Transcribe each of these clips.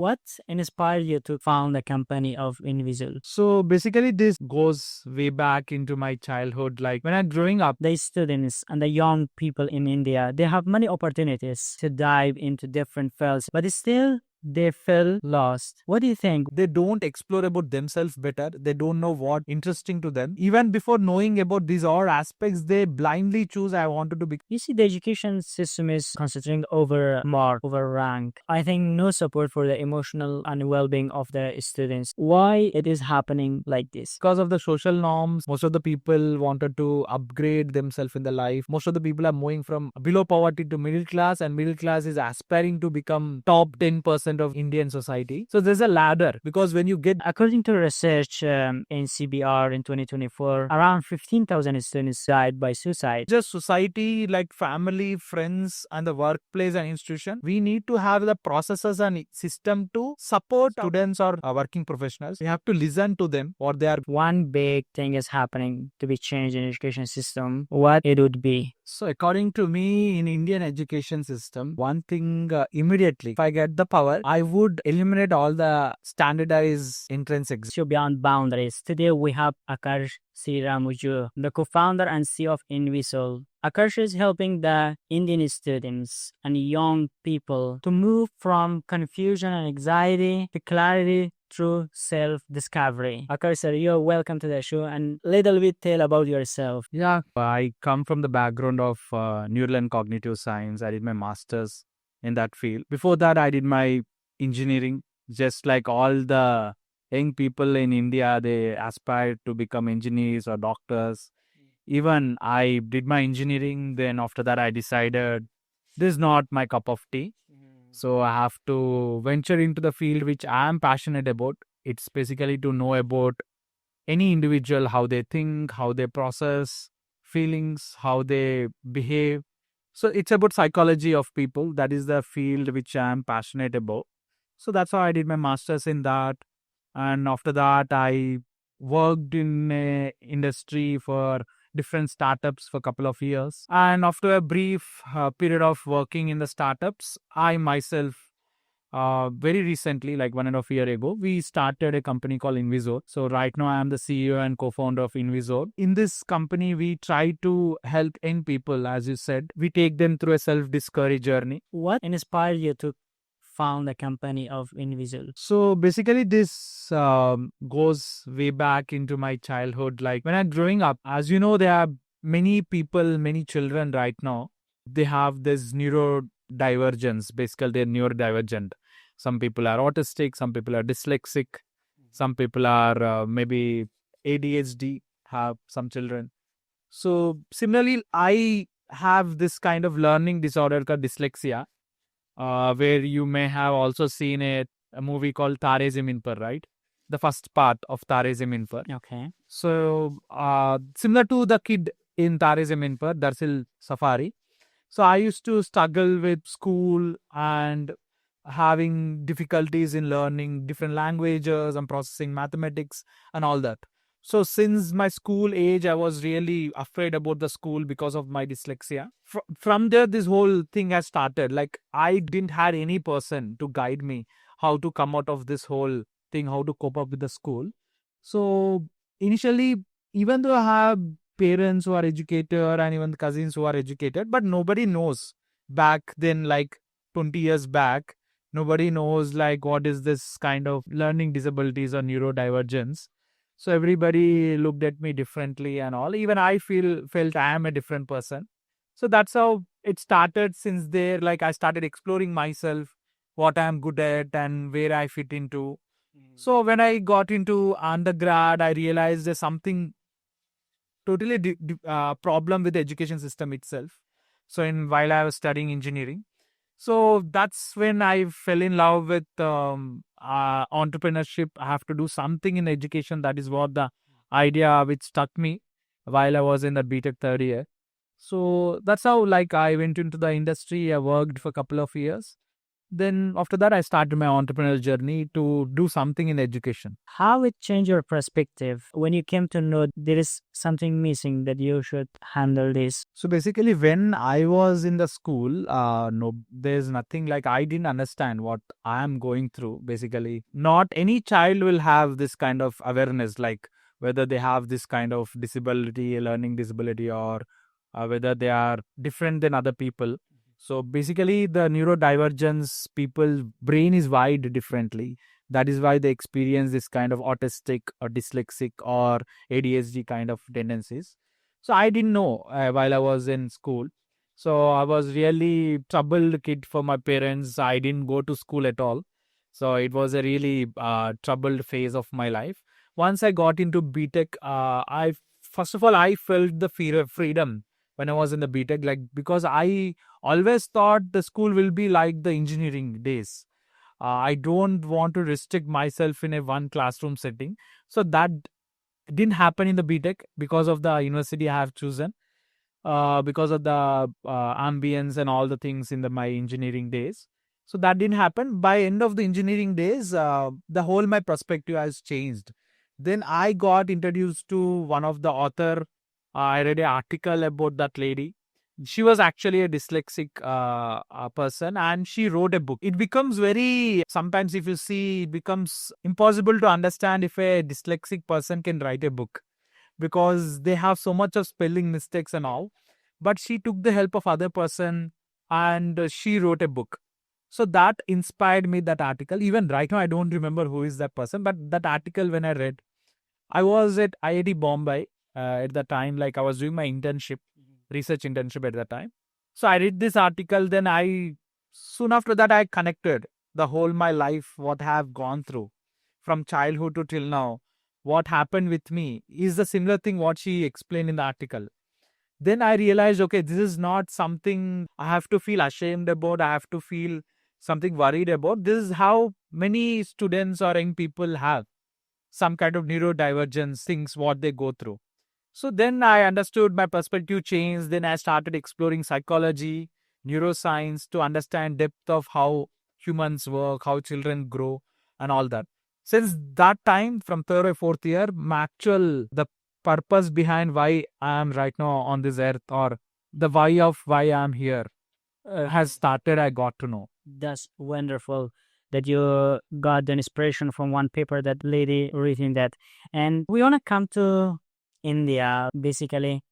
What inspired you to found the company of INWESOL? So basically, this goes way back into my childhood. Like when I'm growing up, The students and the young people in India, they have many opportunities to dive into different fields, but still they feel lost. What do you think? they don't explore about themselves better. They don't know what interesting to them. Even before knowing about these all aspects, they blindly choose I wanted to be. You see, the education system is considering over mark, over rank. I think no support for the emotional and well-being of the students. Why it is happening like this? Because of the social norms, most of the people wanted to upgrade themselves in the life. Most of the people are moving from below poverty to middle class, and middle class is aspiring to become top 10% of Indian society. So there's a ladder, because when you get According to research in CBR in 2024, around 15,000 students died by suicide. just society like family, friends, and the workplace and institution, we need to have the processes and system to support students or working professionals. We have to listen to them what they are. One big thing is happening to be changed in education system. What it would be? So according to me, in Indian education system, one thing immediately, if I get the power, I would eliminate all the standardized entrance exams. So beyond boundaries. Today we have Akarsh 𝐍𝐒 the co-founder and CEO of INWESOL. Akarsh is helping the Indian students and young people to move from confusion and anxiety to clarity through self-discovery. Akarsh sir, you're welcome to the show and little bit tell about yourself. Yeah, I come from the background of neural and cognitive science. I did my master's in that field. Before that, I did my engineering. Just like all the young people in India, they aspire to become engineers or doctors. Even I did my engineering. Then after that, I decided this is not my cup of tea. So I have to venture into the field which I am passionate about. It's basically to know about any individual, how they think, how they process feelings, how they behave. So it's about psychology of people. That is the field which I am passionate about. So that's how I did my master's in that. And after that, I worked in a industry for different startups for a couple of years. And after a brief period of working in the startups, I myself very recently, like 1.5 years ago, we started a company called INWESOL. So right now I am the CEO and co-founder of INWESOL. In this company, we try to help young people, as you said. We take them through a self-discovery journey. What inspired you to found the company of INWESOL? So basically, this goes way back into my childhood. Like when I'm growing up, as you know, there are many people, many children right now. They have this neurodivergence. Basically, they're neurodivergent. Some people are autistic, some people are dyslexic, some people are maybe ADHD, have some children. So similarly, I have this kind of learning disorder called dyslexia, where you may have also seen a movie called 𝐅𝐨𝐥𝐿 𝐓𝐻𝐿, right? The first part of 𝐅𝐨𝐿 𝐓𝐻𝐿. Okay. So similar to the kid in 𝐅𝐨𝐿 𝐓𝐻𝐿, Darsil Safari. So I used to struggle with school and having difficulties in learning different languages and processing mathematics and all that. So since my school age, I was really afraid about the school because of my dyslexia. From there, this whole thing has started. Like I didn't have any person to guide me how to come out of this whole thing, how to cope up with the school. So initially, even though I have parents who are educated and even cousins who are educated, but nobody knows back then, like 20 years back, nobody knows like what is this kind of learning disabilities or neurodivergence. So everybody looked at me differently and all. Even I felt I am a different person. So that's how it started. Since there, like I started exploring myself, what I am good at and where I fit into. So when I got into undergrad, I realized there's something totally problem with the education system itself. So while I was studying engineering, so that's when I fell in love with entrepreneurship. I have to do something in education. That is what the idea which stuck me while I was in the BTech third year. So that's how like I went into the industry. I worked for a couple of years. Then after that, I started my entrepreneurial journey to do something in education. How it changed your perspective when you came to know there is something missing that you should handle this? So basically, when I was in the school, no, there's nothing like I didn't understand what I am going through. Basically, not any child will have this kind of awareness, like whether they have this kind of disability, learning disability, or whether they are different than other people. So basically, the neurodivergence people brain is wired differently. That is why they experience this kind of autistic or dyslexic or ADHD kind of tendencies. So I didn't know while I was in school. So I was really troubled kid for my parents. I didn't go to school at all. So it was a really troubled phase of my life. Once I got into BTech, I first of all I felt the fear of freedom when I was in the BTech, like because I always thought the school will be like the engineering days. I don't want to restrict myself in a one classroom setting. So that didn't happen in the BTech because of the university I have chosen, because of the ambience and all the things in my engineering days. So that didn't happen. By end of the engineering days, the whole my perspective has changed. Then I got introduced to one of the author. I read an article about that lady. She was actually a dyslexic person, and she wrote a book. It becomes very, sometimes if you see, it becomes impossible to understand if a dyslexic person can write a book, because they have so much of spelling mistakes and all. But she took the help of other person, and she wrote a book. So that inspired me, that article. Even right now, I don't remember who is that person, but that article, when I read, I was at IIT Bombay at the time, like I was doing my internship, research internship at that time. So I read this article, then soon after that, I connected the whole my life, what I have gone through from childhood to till now, what happened with me is the similar thing what she explained in the article. Then I realized, okay, this is not something I have to feel ashamed about, I have to feel something worried about. This is how many students or young people have some kind of neurodivergence things what they go through. So then I understood, my perspective changed. Then I started exploring psychology, neuroscience to understand depth of how humans work, how children grow, and all that. Since that time, from third or fourth year, my actual the purpose behind why I am right now on this earth, or the why of why I am here, has started. I got to know. That's wonderful that you got the inspiration from one paper that lady written that. And we want to come to India. Basically,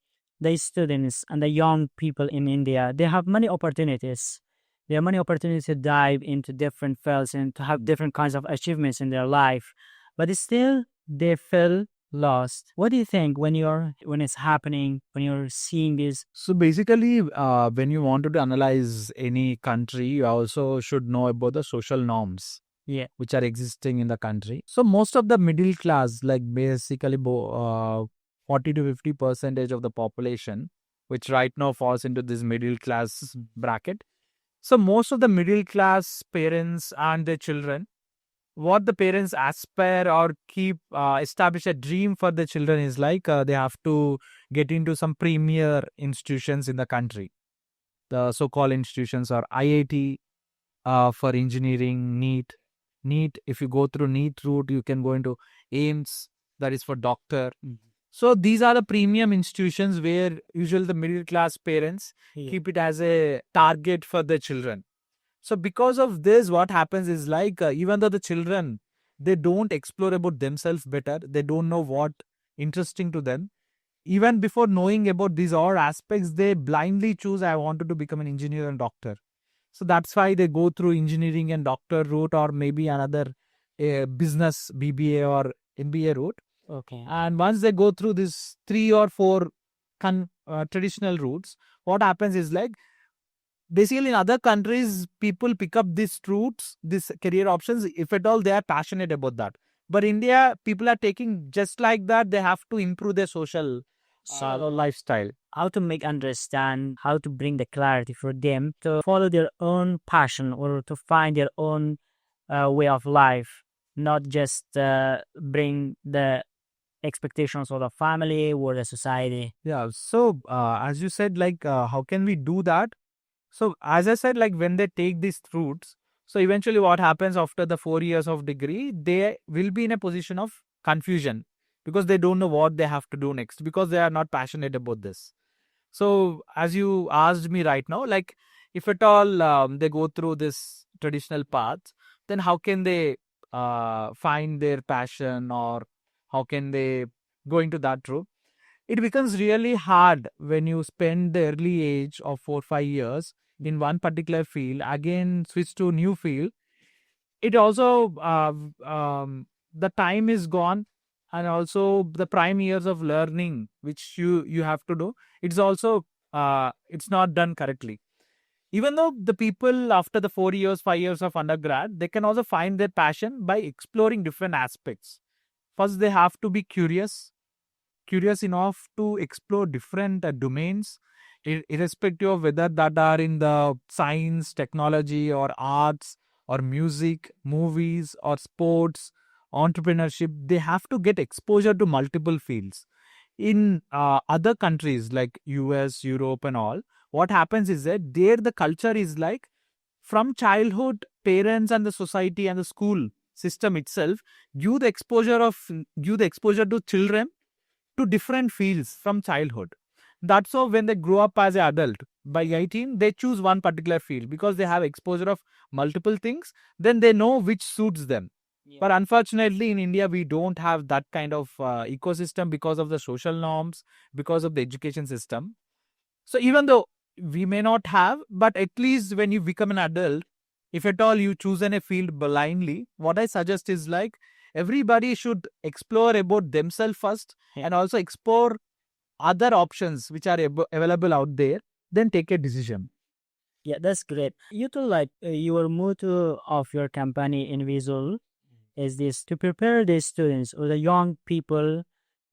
the students and the young people in India, they have many opportunities. There are many opportunities to dive into different fields and to have different kinds of achievements in their life, but still they feel lost. What do you think when it's happening, when you're seeing this? So basically, when you wanted to analyze any country, you also should know about the social norms, Yeah. which are existing in the country. So most of the middle class, like basically 40 to 50 percentage of the population, which right now falls into this middle class bracket. So most of the middle class parents and their children, what the parents aspire or keep establish a dream for the children is like they have to get into some premier institutions in the country. The so-called institutions are IIT for engineering, NEET. If you go through NEET route, you can go into AIMS, that is for doctor. So these are the premium institutions where usually the middle class parents keep it as a target for their children. So because of this, what happens is like even though the children, they don't explore about themselves better, they don't know what interesting to them. Even before knowing about these all aspects, they blindly choose, I wanted to become an engineer and doctor. So that's why they go through engineering and doctor route, or maybe another business BBA or MBA route. Okay. And once they go through this 3 or 4 traditional routes, what happens is like, basically in other countries, people pick up these routes, these career options, if at all they are passionate about that. But India, people are taking just like that. They have to improve their social lifestyle. How to make understand, how to bring the clarity for them to follow their own passion or to find their own way of life, not just bring the expectations of the family or the society. Yeah. So as you said, like how can we do that? So as I said, like when they take these routes, So eventually what happens after the 4 years of degree, they will be in a position of confusion because they don't know what they have to do next because they are not passionate about this. So as you asked me right now, like if at all they go through this traditional path, then how can they find their passion, or how can they go into that route? It becomes really hard when you spend the early age of 4 5 years in one particular field, again switch to new field. It also the time is gone, and also the prime years of learning which you have to do, it's also it's not done correctly. Even though the people after the 4 years 5 years of undergrad, they can also find their passion by exploring different aspects. First they have to be curious enough to explore different domains, irrespective of whether that are in the science, technology, or arts, or music, movies, or sports, entrepreneurship. They have to get exposure to multiple fields. In other countries like US, Europe, and all, what happens is that there the culture is like, from childhood, parents and the society and the school system itself give the exposure to children to different fields from childhood. That's how when they grow up as an adult, by 18, they choose one particular field because they have exposure of multiple things. Then they know which suits them. Yeah. But unfortunately, in India, we don't have that kind of ecosystem because of the social norms, because of the education system. So even though we may not have, but at least when you become an adult, if at all you choose a field blindly, what I suggest is like everybody should explore about themselves first, and also explore other options which are available out there, then take a decision. Yeah, that's great. You too, like your motto of your company INWESOL is this: to prepare the students or the young people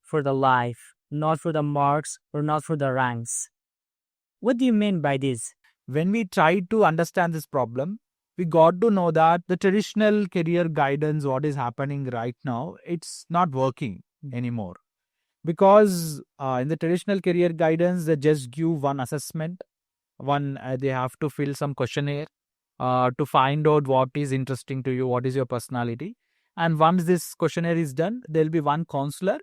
for the life, not for the marks or not for the ranks. What do you mean by this? When we try to understand this problem, we got to know that the traditional career guidance, what is happening right now, it's not working anymore. Because in the traditional career guidance, they just give one assessment, they have to fill some questionnaire to find out what is interesting to you, what is your personality. And once this questionnaire is done, there'll be one counselor.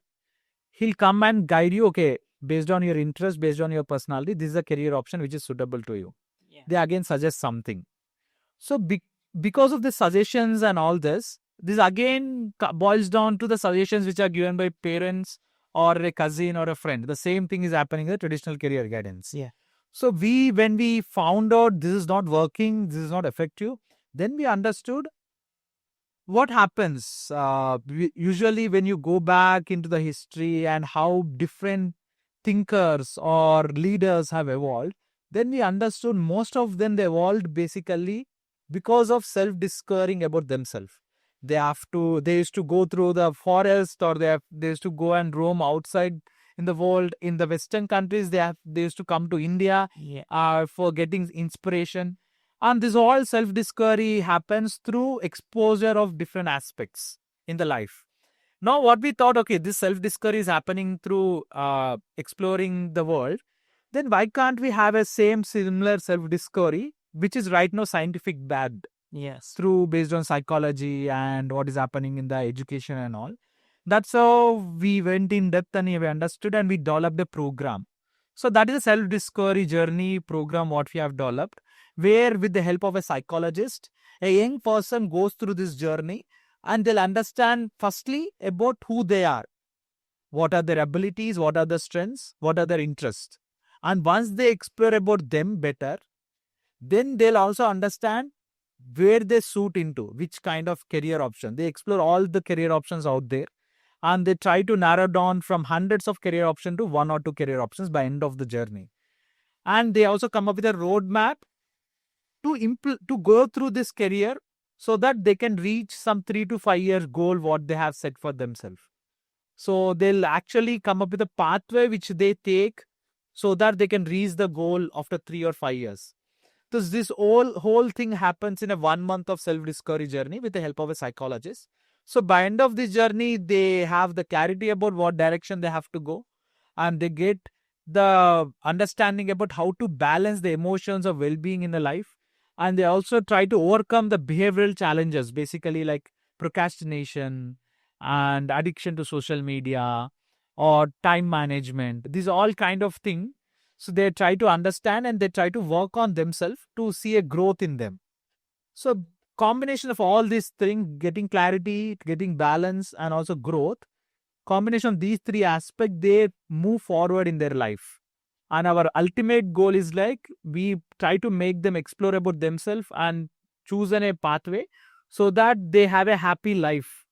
He'll come and guide you, okay, based on your interest, based on your personality, this is a career option which is suitable to you. Yeah. They again suggest something. So because of the suggestions and all this again boils down to the suggestions which are given by parents or a cousin or a friend. The same thing is happening in the traditional career guidance. Yeah. So when we found out this is not working, this is not effective, then we understood what happens. Usually when you go back into the history and how different thinkers or leaders have evolved, then we understood most of them, they evolved basically because of self-discovering about themselves. They used to go through the forest, or they used to go and roam outside in the world. In the Western countries, they used to come to India for getting inspiration. And this all self-discovery happens through exposure of different aspects in the life. Now, what we thought, okay, this self-discovery is happening through exploring the world. Then why can't we have a similar self-discovery, which is right now scientific backed? Yes. Through based on psychology and what is happening in the education and all. That's how we went in depth and we understood, and we developed a program. So that is a self-discovery journey program what we have developed, where with the help of a psychologist, a young person goes through this journey and they'll understand firstly about who they are. What are their abilities, what are their strengths, what are their interests. And once they explore about them better, then they'll also understand where they suit into, which kind of career option. They explore all the career options out there, and they try to narrow down from hundreds of career options to one or two career options by end of the journey. And they also come up with a roadmap to go through this career so that they can reach some 3 to 5 years goal what they have set for themselves. So they'll actually come up with a pathway which they take so that they can reach the goal after 3 or 5 years. So this whole thing happens in a 1 month of self-discovery journey with the help of a psychologist. So by end of this journey, they have the clarity about what direction they have to go, and they get the understanding about how to balance the emotions of well-being in the life, And they also try to overcome the behavioral challenges, basically like procrastination and addiction to social media or time management. These are all kind of thing. So they try to understand and they try to work on themselves to see a growth in them. So combination of all these things, getting clarity, getting balance, and also growth, combination of these three aspects, they move forward in their life. And our ultimate goal is like we try to make them explore about themselves and choose a pathway so that they have a happy life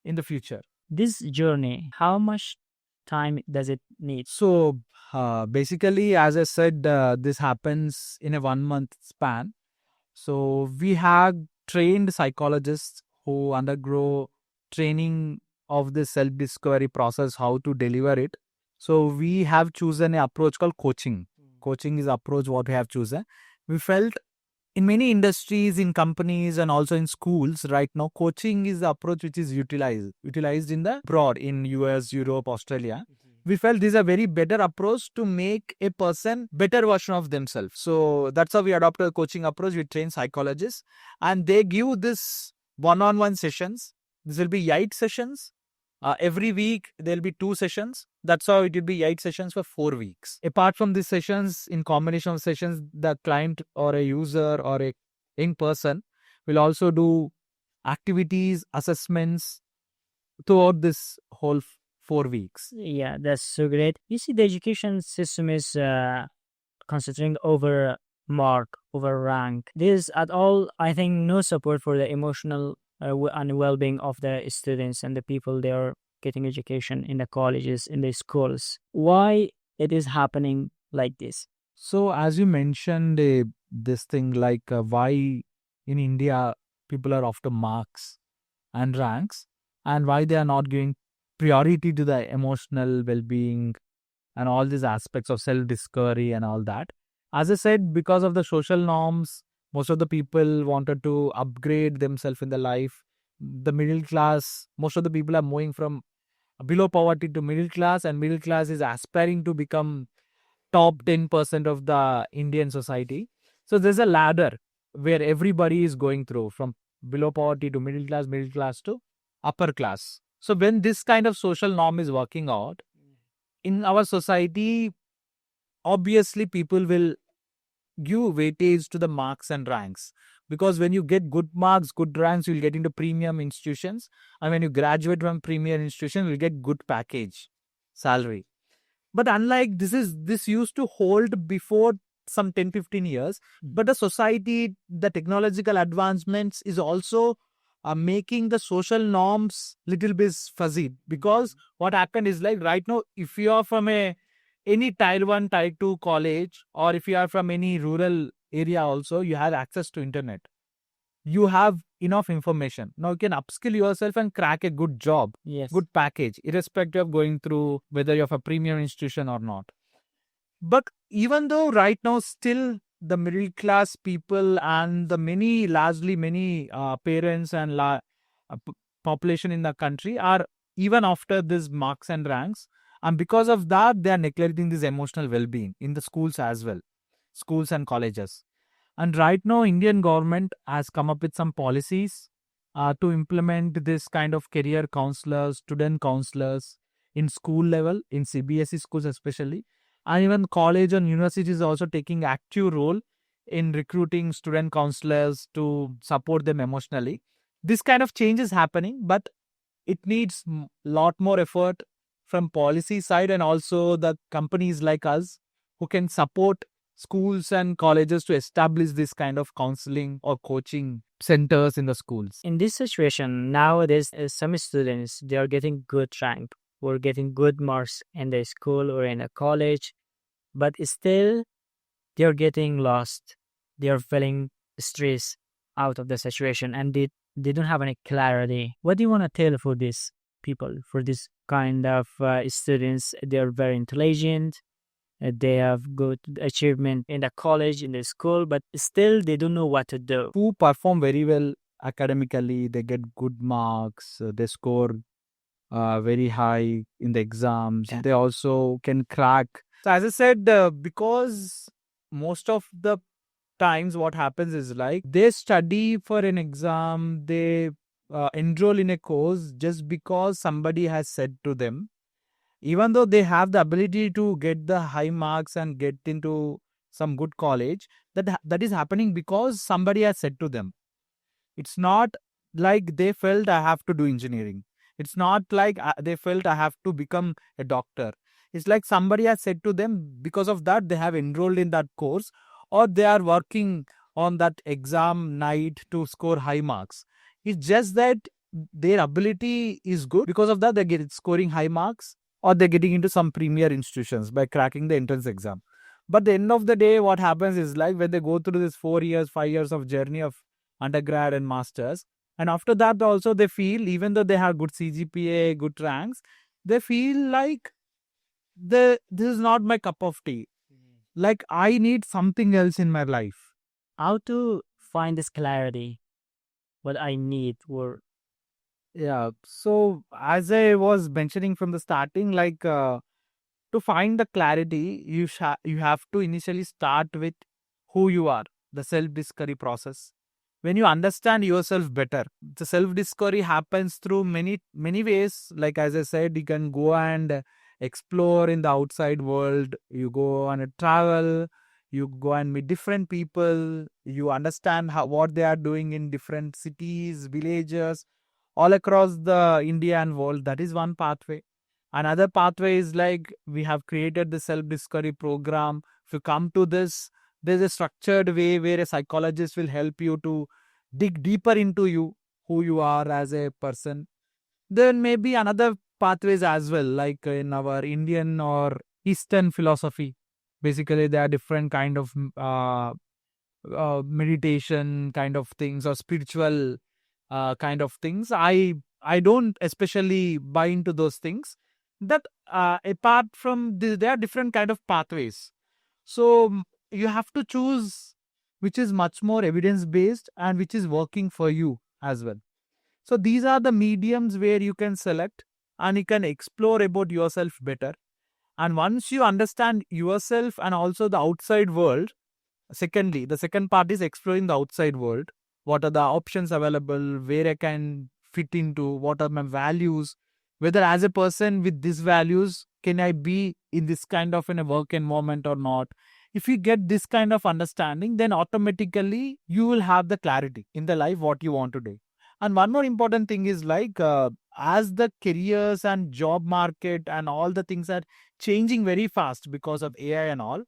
in the future. This journey, how much time does it need? So basically, as I said, this happens in a 1 month span. So we have trained psychologists who undergo training of the self-discovery process, how to deliver it. So we have chosen an approach called coaching. Coaching is approach what we have chosen. We felt in many industries, in companies, and also in schools right now, coaching is the approach which is utilized in the broad in US, Europe, Australia. We felt this is a very better approach to make a person better version of themselves. So that's how we adopted a coaching approach. We train psychologists and they give this one-on-one sessions. This will be 8 sessions. Every week there'll be 2 sessions. That's how it will be 8 sessions for 4 weeks. Apart from these sessions, in combination of sessions, the client or a user or a young person will also do activities, assessments throughout this whole 4 weeks. Yeah, that's so great. You see, the education system is concentrating over mark, over rank. There's at all, I think, no support for the emotional and well-being of the students and the people they are getting education in the colleges, in the schools. Why it is happening like this? So, as you mentioned, this thing like why in India people are after marks and ranks, and why they are not giving priority to the emotional well-being and all these aspects of self-discovery and all that. As I said, because of the social norms, most of the people wanted to upgrade themselves in the life. The middle class, most of the people are moving from below poverty to middle class, and middle class is aspiring to become top 10% of the Indian society. So there's a ladder where everybody is going through from below poverty to middle class to upper class. So when this kind of social norm is working out in our society, obviously people will give weightage to the marks and ranks, because when you get good marks, good ranks, you'll get into premium institutions, and when you graduate from premium institution, you'll get good package salary. But unlike this used to hold before some 10-15 years, but the society, the technological advancements is also making the social norms little bit fuzzy. Because what happened is like right now, if you are from any tier 1, tier 2 college, or if you are from any rural area also, you have access to internet. You have enough information. Now you can upskill yourself and crack a good job, Yes. good package, irrespective of going through whether you have a premium institution or not. But even though right now still the middle class people and the largely many parents and population in the country are even after these marks and ranks, and because of that they are neglecting this emotional well-being in the schools as well, schools and colleges. And right now, Indian government has come up with some policies to implement this kind of career counselors, student counselors in school level, in CBSE schools especially, and even college and universities also taking active role in recruiting student counselors to support them emotionally. This kind of change is happening, but it needs lot more effort from policy side, and also the companies like us who can support schools and colleges to establish this kind of counseling or coaching centers in the schools. In this situation, nowadays, some students, they are getting good rank or getting good marks in the school or in a college, but still they are getting lost. They are feeling stress out of the situation, and they don't have any clarity. What do you want to tell for these people, for this kind of students? They are very intelligent. They have good achievement in the college, in the school, but still they don't know what to do. Who perform very well academically, they get good marks, they score very high in the exams. Yeah. They also can crack. So as I said, because most of the times what happens is like they study for an exam, they enroll in a course just because somebody has said to them, even though they have the ability to get the high marks and get into some good college, that is happening because somebody has said to them. It's not like they felt I have to do engineering. It's not like they felt I have to become a doctor. It's like somebody has said to them, because of that they have enrolled in that course, or they are working on that exam night to score high marks. It's just that their ability is good. Because of that, they get scoring high marks, or they're getting into some premier institutions by cracking the entrance exam. But the end of the day, what happens is like when they go through this 4 years, 5 years of journey of undergrad and masters, and after that also they feel, even though they have good CGPA, good ranks, they feel like this is not my cup of tea. Like I need something else in my life. How to find this clarity? What I need, or Yeah. So as I was mentioning from the starting, like to find the clarity, you have to initially start with who you are, the self discovery process. When you understand yourself better, the self discovery happens through many ways. Like as I said, you can go and explore in the outside world. You go on a travel. You go and meet different people. You understand what they are doing in different cities, villages, all across the Indian world. That is one pathway. Another pathway is like we have created the self discovery program. If you come to this, there's a structured way where a psychologist will help you to dig deeper into you, who you are as a person. Then maybe another pathways as well, like in our Indian or Eastern philosophy. Basically, there are different kind of meditation kind of things or spiritual kind of things. I don't especially buy into those things. That apart from this, there are different kind of pathways. So you have to choose which is much more evidence based and which is working for you as well. So these are the mediums where you can select and you can explore about yourself better. And once you understand yourself and also the outside world, secondly, the second part is exploring the outside world. What are the options available? Where I can fit into? What are my values? Whether as a person with these values, can I be in this kind of in a work environment or not? If you get this kind of understanding, then automatically you will have the clarity in the life what you want to do. And one more important thing is like as the careers and job market and all the things are changing very fast because of AI and all,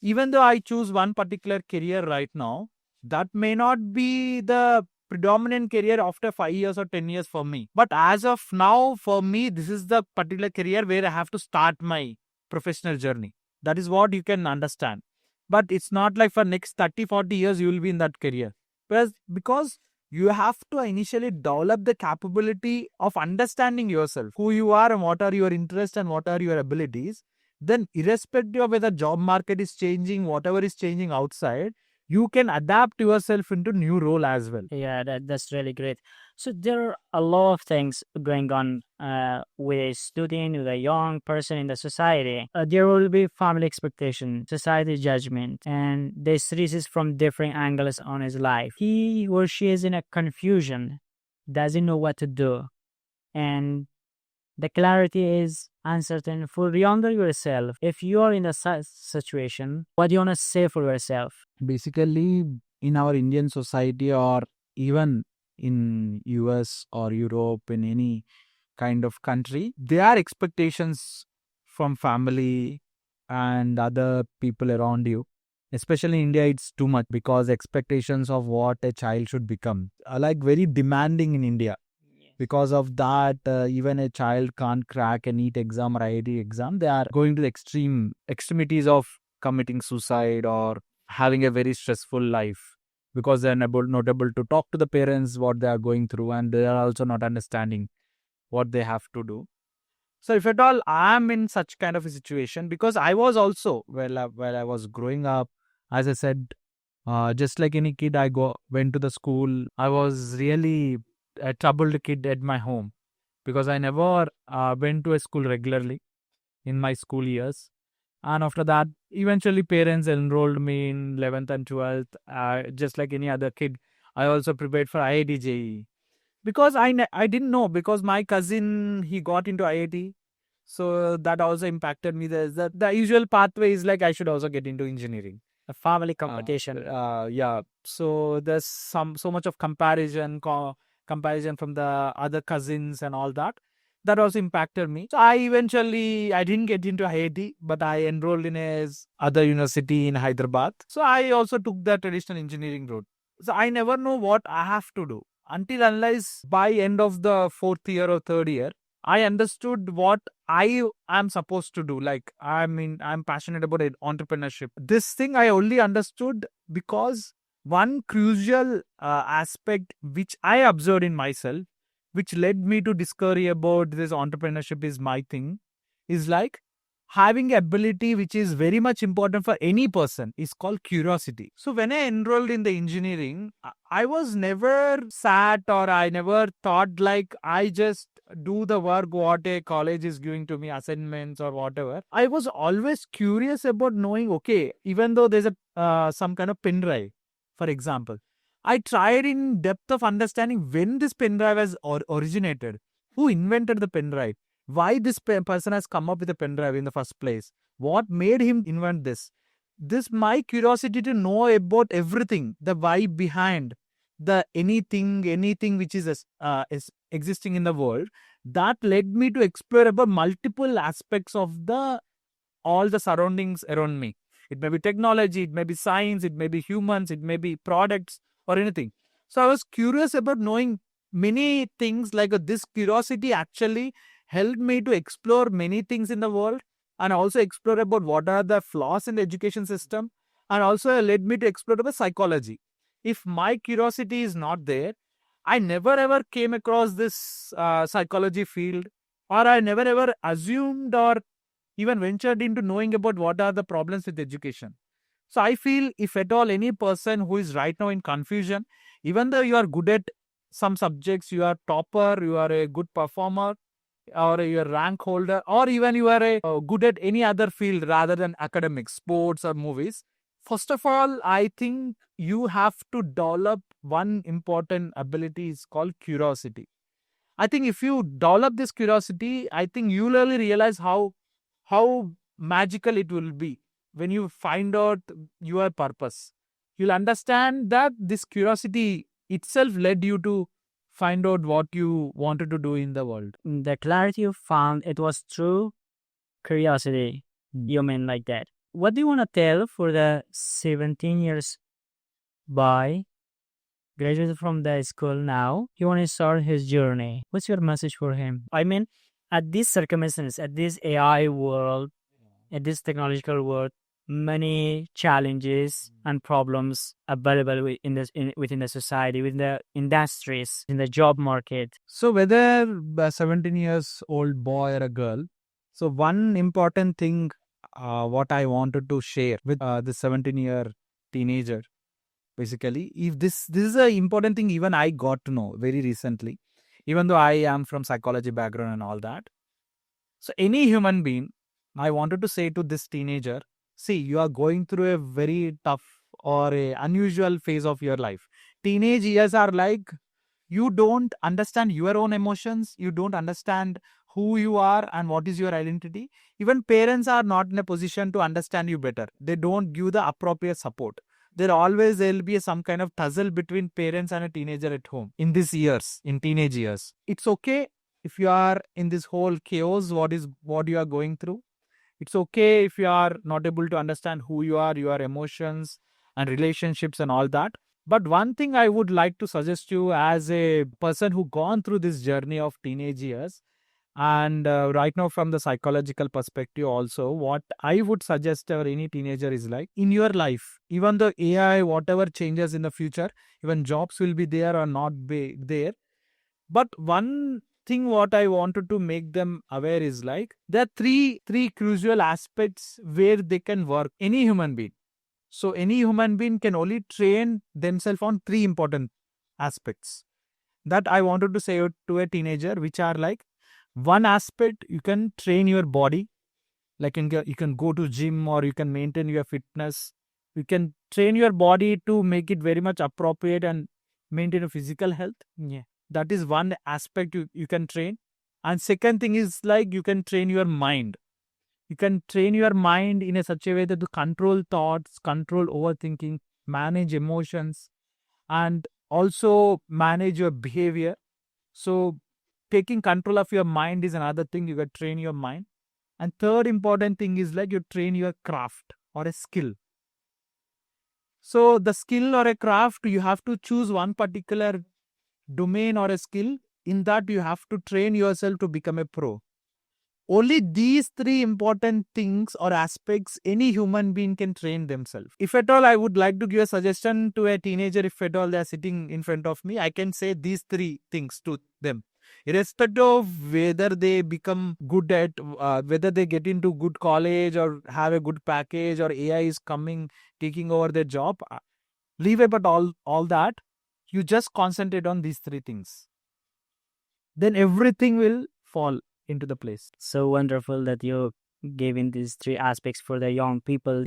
even though I choose one particular career right now, that may not be the predominant career after 5 years or 10 years for me. But as of now, for me, this is the particular career where I have to start my professional journey. That is what you can understand. But it's not like for next 30, 40 years, you will be in that career. Because you have to initially develop the capability of understanding yourself, who you are and what are your interests and what are your abilities. Then irrespective of whether job market is changing, whatever is changing outside, you can adapt yourself into new role as well. yeah, that's really great. So there are a lot of things going on with a student, with a young person in the society. There will be family expectation, society judgment, and this is from different angles on his life. He or she is in a confusion, doesn't know what to do, and the clarity is uncertain for younger yourself. If you are in a situation, what do you want to say for yourself? Basically, in our Indian society or even in US or Europe, in any kind of country, there are expectations from family and other people around you. Especially in India, it's too much because expectations of what a child should become are like very demanding in India. Because of that, even a child can't crack a NEET exam or IIT exam. They are going to the extremities of committing suicide or having a very stressful life because they're not able to talk to the parents what they are going through, and they are also not understanding what they have to do. So if at all I am in such kind of a situation, because I was also while I was growing up, as I said, just like any kid, went to the school. I was really a troubled kid at my home because I never went to a school regularly in my school years. And after that, eventually parents enrolled me in 11th and 12th. Just like any other kid, I also prepared for IIT JEE. Because I didn't know, because my cousin, he got into IIT. So that also impacted me. The usual pathway is like I should also get into engineering. A family competition. Yeah. So there's so much of comparison from the other cousins and all that. That also impacted me. So I didn't get into IIT, but I enrolled in a other university in Hyderabad. So I also took the traditional engineering route. So I never know what I have to do until unless by end of the fourth year or third year, I understood what I am supposed to do. Like, I'm passionate about entrepreneurship. This thing I only understood because one crucial aspect which I observed in myself, which led me to discovery about this entrepreneurship is my thing, is like having ability which is very much important for any person is called curiosity. So when I enrolled in the engineering, I was never sat or I never thought like I just do the work what a college is giving to me, assignments or whatever. I was always curious about knowing, okay, even though there's a some kind of pen drive, for example, I tried in depth of understanding when this pen drive has originated, who invented the pen drive, why this person has come up with a pen drive in the first place, what made him invent this my curiosity to know about everything, the why behind the anything which is existing in the world, that led me to explore about multiple aspects of the all the surroundings around me. It may be technology, it may be science, it may be humans, it may be products or anything. So I was curious about knowing many things. Like this curiosity actually helped me to explore many things in the world, and also explore about what are the flaws in the education system, and also led me to explore about psychology. If my curiosity is not there, I never ever came across this psychology field, or I never ever assumed or even ventured into knowing about what are the problems with education. So I feel if at all any person who is right now in confusion, even though you are good at some subjects, you are topper, you are a good performer, or you are rank holder, or even you are good at any other field rather than academics, sports or movies. First of all, I think you have to develop one important ability is called curiosity. I think if you develop this curiosity, I think you'll really realize how magical it will be when you find out your purpose. You'll understand that this curiosity itself led you to find out what you wanted to do in the world. The clarity you found, it was true curiosity. You mean like that. What do you want to tell for the 17 years boy graduated from the school now? He want to start his journey. What's your message for him? I mean, at these circumstances, at this AI world, at this technological world, many challenges and problems available within the society, within the industries, in the job market. So whether a 17 years old boy or a girl, so one important thing what I wanted to share with the 17-year teenager, basically, if this is an important thing even I got to know very recently, even though I am from psychology background and all that. So any human being, I wanted to say to this teenager, see, you are going through a very tough or a unusual phase of your life. Teenage years are like, you don't understand your own emotions, you don't understand who you are and what is your identity. Even parents are not in a position to understand you better. They don't give the appropriate support. There'll be some kind of tussle between parents and a teenager at home in these years, in teenage years. It's okay if you are in this whole chaos, what you are going through. It's okay if you are not able to understand who you are, your emotions and relationships and all that. But one thing I would like to suggest you as a person who gone through this journey of teenage years, and right now from the psychological perspective also, what I would suggest to any teenager is like, in your life, even though AI, whatever changes in the future, even jobs will be there or not be there. But one thing what I wanted to make them aware is like, there are three crucial aspects where they can work, any human being. So any human being can only train themselves on three important aspects that I wanted to say to a teenager, which are like, one aspect, you can train your body. Like you can go to gym, or you can maintain your fitness. You can train your body to make it very much appropriate and maintain a physical health. Yeah. That is one aspect you can train. And second thing is like you can train your mind. You can train your mind in a such a way that to control thoughts, control overthinking, manage emotions, and also manage your behavior. So taking control of your mind is another thing. You can train your mind. And third important thing is like you train your craft or a skill. So the skill or a craft, you have to choose one particular domain or a skill. In that, you have to train yourself to become a pro. Only these three important things or aspects any human being can train themselves. If at all I would like to give a suggestion to a teenager, if at all they are sitting in front of me, I can say these three things to them. Irrespective of whether they become good at, whether they get into good college or have a good package, or AI is coming, taking over their job, leave about all that. You just concentrate on these three things. Then everything will fall into the place. So wonderful that you gave in these three aspects for the young people.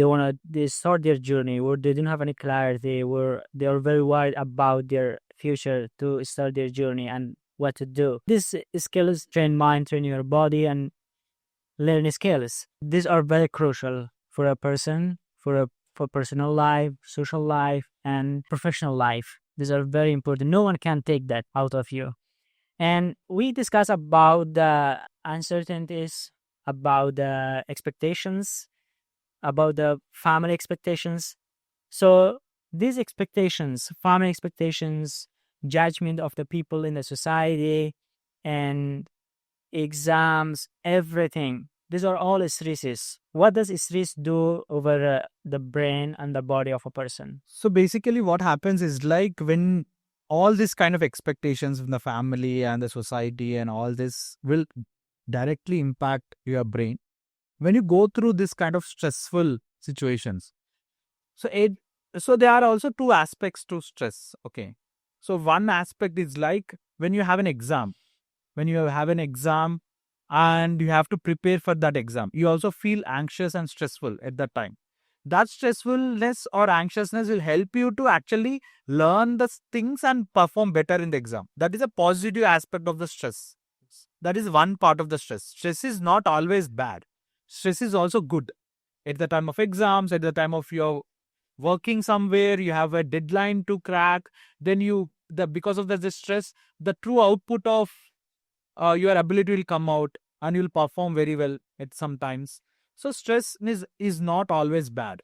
They start their journey where they didn't have any clarity, where they are very worried about their future to start their journey and what to do. These skills train mind, train your body, and learn skills. These are very crucial for a person, for personal life, social life, and professional life. These are very important. No one can take that out of you. And we discuss about the uncertainties, about the expectations, about the family expectations. So these expectations, family expectations, judgment of the people in the society, and exams, everything. These are all stresses. What does stress do over the brain and the body of a person? So basically, what happens is like when all this kind of expectations from the family and the society and all this will directly impact your brain when you go through this kind of stressful situations. So there are also two aspects to stress. Okay. So one aspect is like when you have an exam, and you have to prepare for that exam, you also feel anxious and stressful at that time. That stressfulness or anxiousness will help you to actually learn the things and perform better in the exam. That is a positive aspect of the stress. That is one part of the stress. Stress is not always bad. Stress is also good. At the time of exams, at the time of your working somewhere, you have a deadline to crack, then because of the stress, the true output of your ability will come out and you'll perform very well at sometimes. So stress is not always bad.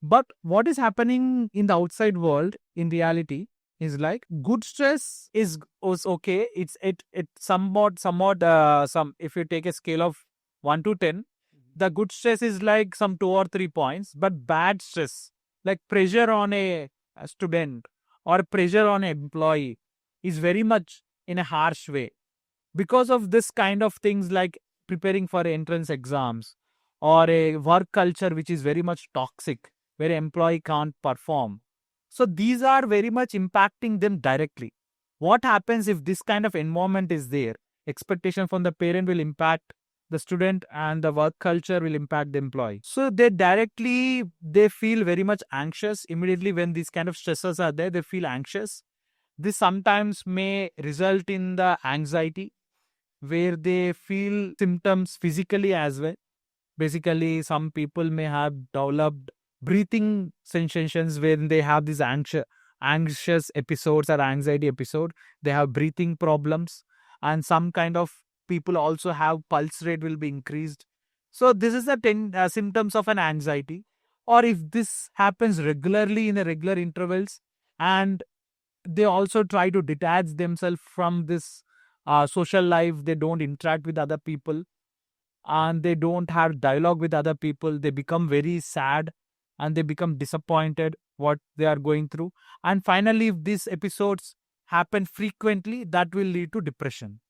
But what is happening in the outside world in reality is like good stress is okay. It somewhat some, if you take a scale of 1 to 10, the good stress is like some 2 or 3 points, but bad stress like pressure on a student or pressure on an employee is very much in a harsh way. Because of this kind of things like preparing for entrance exams or a work culture which is very much toxic, where employee can't perform. So these are very much impacting them directly. What happens if this kind of environment is there? Expectation from the parent will impact the student, and the work culture will impact the employee. So they feel very much anxious immediately when these kind of stresses are there. They feel anxious. This sometimes may result in the anxiety, where they feel symptoms physically as well. Basically, some people may have developed breathing sensations when they have these anxious episodes or anxiety episode. They have breathing problems, and some kind of people also have pulse rate will be increased. So this is the symptoms of an anxiety. Or if this happens regularly in the regular intervals, and they also try to detach themselves from this social life, they don't interact with other people, and they don't have dialogue with other people, they become very sad and they become disappointed what they are going through. And finally, if these episodes happen frequently, that will lead to depression.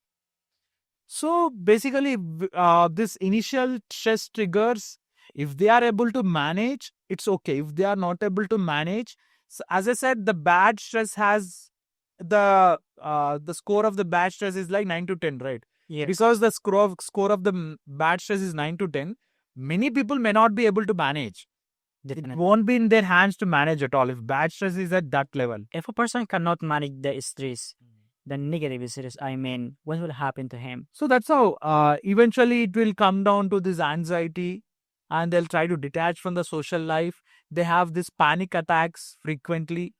So basically, this initial stress triggers, if they are able to manage, it's okay. If they are not able to manage, so as I said, the bad stress has the score of the bad stress is like 9 to 10, right? Yes. Because the score of the bad stress is 9 to 10, many people may not be able to manage. It won't be in their hands to manage at all if bad stress is at that level. If a person cannot manage the stress, the negative stress, what will happen to him? So that's how eventually it will come down to this anxiety, and they'll try to detach from the social life. They have this panic attacks frequently,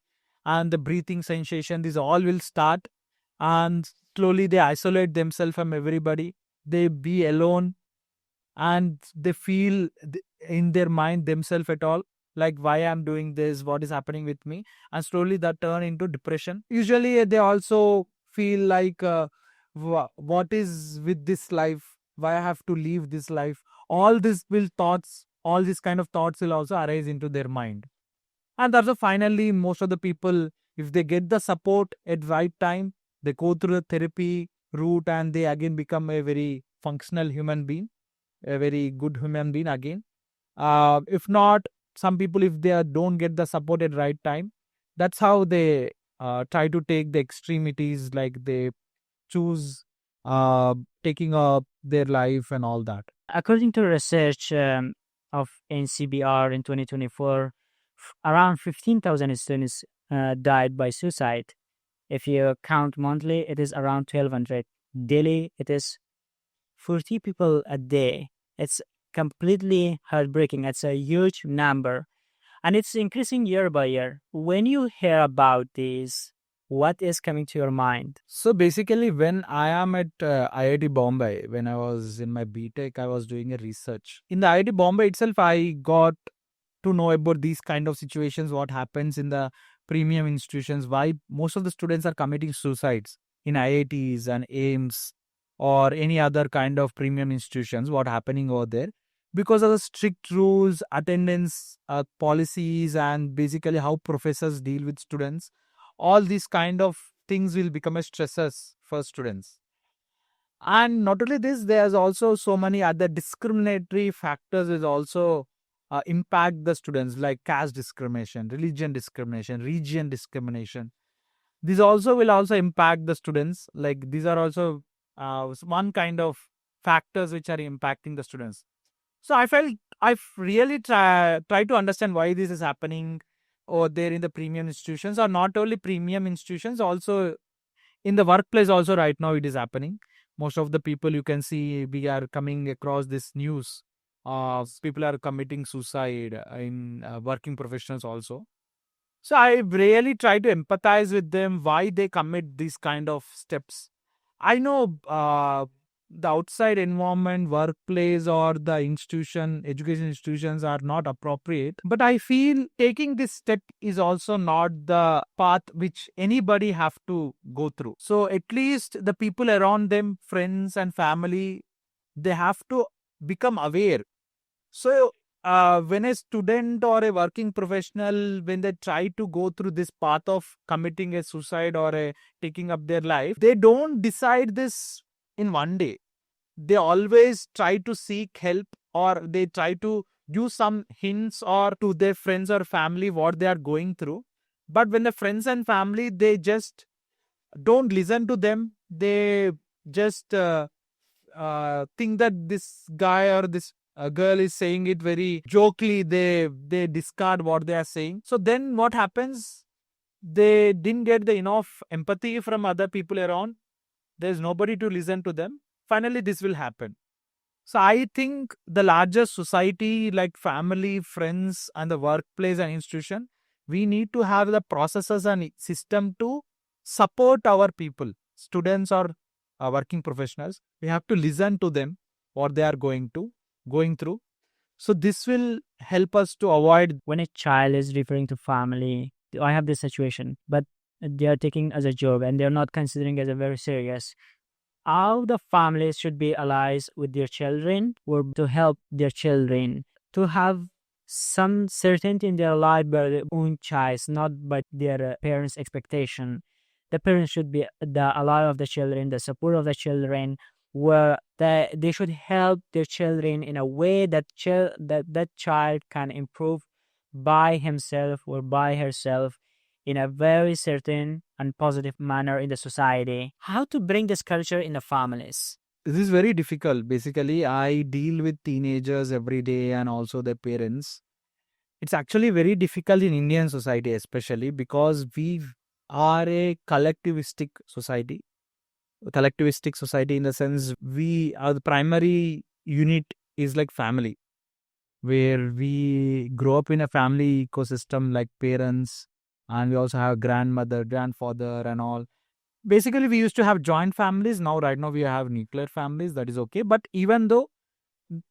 and the breathing sensation, these all will start, and slowly they isolate themselves from everybody. They be alone, and they feel in their mind themselves at all, like why I'm doing this, what is happening with me, and slowly that turn into depression. Usually they also feel like what is with this life, why I have to leave this life. All these kind of thoughts will also arise into their mind. And also finally, most of the people, if they get the support at right time, they go through the therapy route and they again become a very functional human being, a very good human being again. If not, some people, if they don't get the support at right time, that's how they try to take the extremities, like they choose taking up their life and all that. According to research of NCBR in 2024, around 15,000 students died by suicide. If you count monthly, it is around 1,200. Daily, it is 40 people a day. It's completely heartbreaking. It's a huge number. And it's increasing year by year. When you hear about this, what is coming to your mind? So basically, when I am at IIT Bombay, when I was in my BTech, I was doing a research. In the IIT Bombay itself, I got to know about these kind of situations, what happens in the premium institutions, why most of the students are committing suicides in IITs and AIMS or any other kind of premium institutions, what happening over there. Because of the strict rules, attendance policies, and basically how professors deal with students, all these kind of things will become a stressors for students. And not only this, there's also so many other discriminatory factors is also impact the students, like caste discrimination, religion discrimination, region discrimination. These also will also impact the students. Like these are also one kind of factors which are impacting the students. So I felt I've really try to understand why this is happening over there in the premium institutions, or not only premium institutions, also in the workplace also right now it is happening. Most of the people you can see, we are coming across this news. People are committing suicide in working professionals also. So I really try to empathize with them, why they commit these kind of steps. I know the outside environment, workplace, or the education institutions are not appropriate. But I feel taking this step is also not the path which anybody have to go through. So at least the people around them, friends and family, they have to become aware. So when a student or a working professional, when they try to go through this path of committing a suicide or taking up their life, they don't decide this in one day. They always try to seek help, or they try to give some hints or to their friends or family what they are going through. But when the friends and family, they just don't listen to them, they just think that this guy or this girl is saying it very jokingly, they discard what they are saying. So then what happens, they didn't get the enough empathy from other people around. There's nobody to listen to them. Finally this will happen. So I think the larger society, like family, friends, and the workplace and institution, we need to have the processes and system to support our people, students or working professionals. We have to listen to them, what they are going through. So this will help us to avoid. When a child is referring to family, I have this situation, but they are taking as a joke and they're not considering as a very serious. How the families should be allies with their children, or to help their children to have some certainty in their life by their own choice, not by their parents' expectation. The parents should be the ally of the children, the support of the children, where they should help their children in a way that that child can improve by himself or by herself in a very certain and positive manner in the society. How to bring this culture in the families? this is very difficult. Basically, I deal with teenagers every day and also their parents. It's actually very difficult in Indian society, especially because we are a collectivistic society. Collectivistic society in the sense we are the primary unit is like family, where we grow up in a family ecosystem like parents, and we also have grandmother, grandfather, and all. Basically, we used to have joint families. Now, right now, we have nuclear families. That is okay. But even though,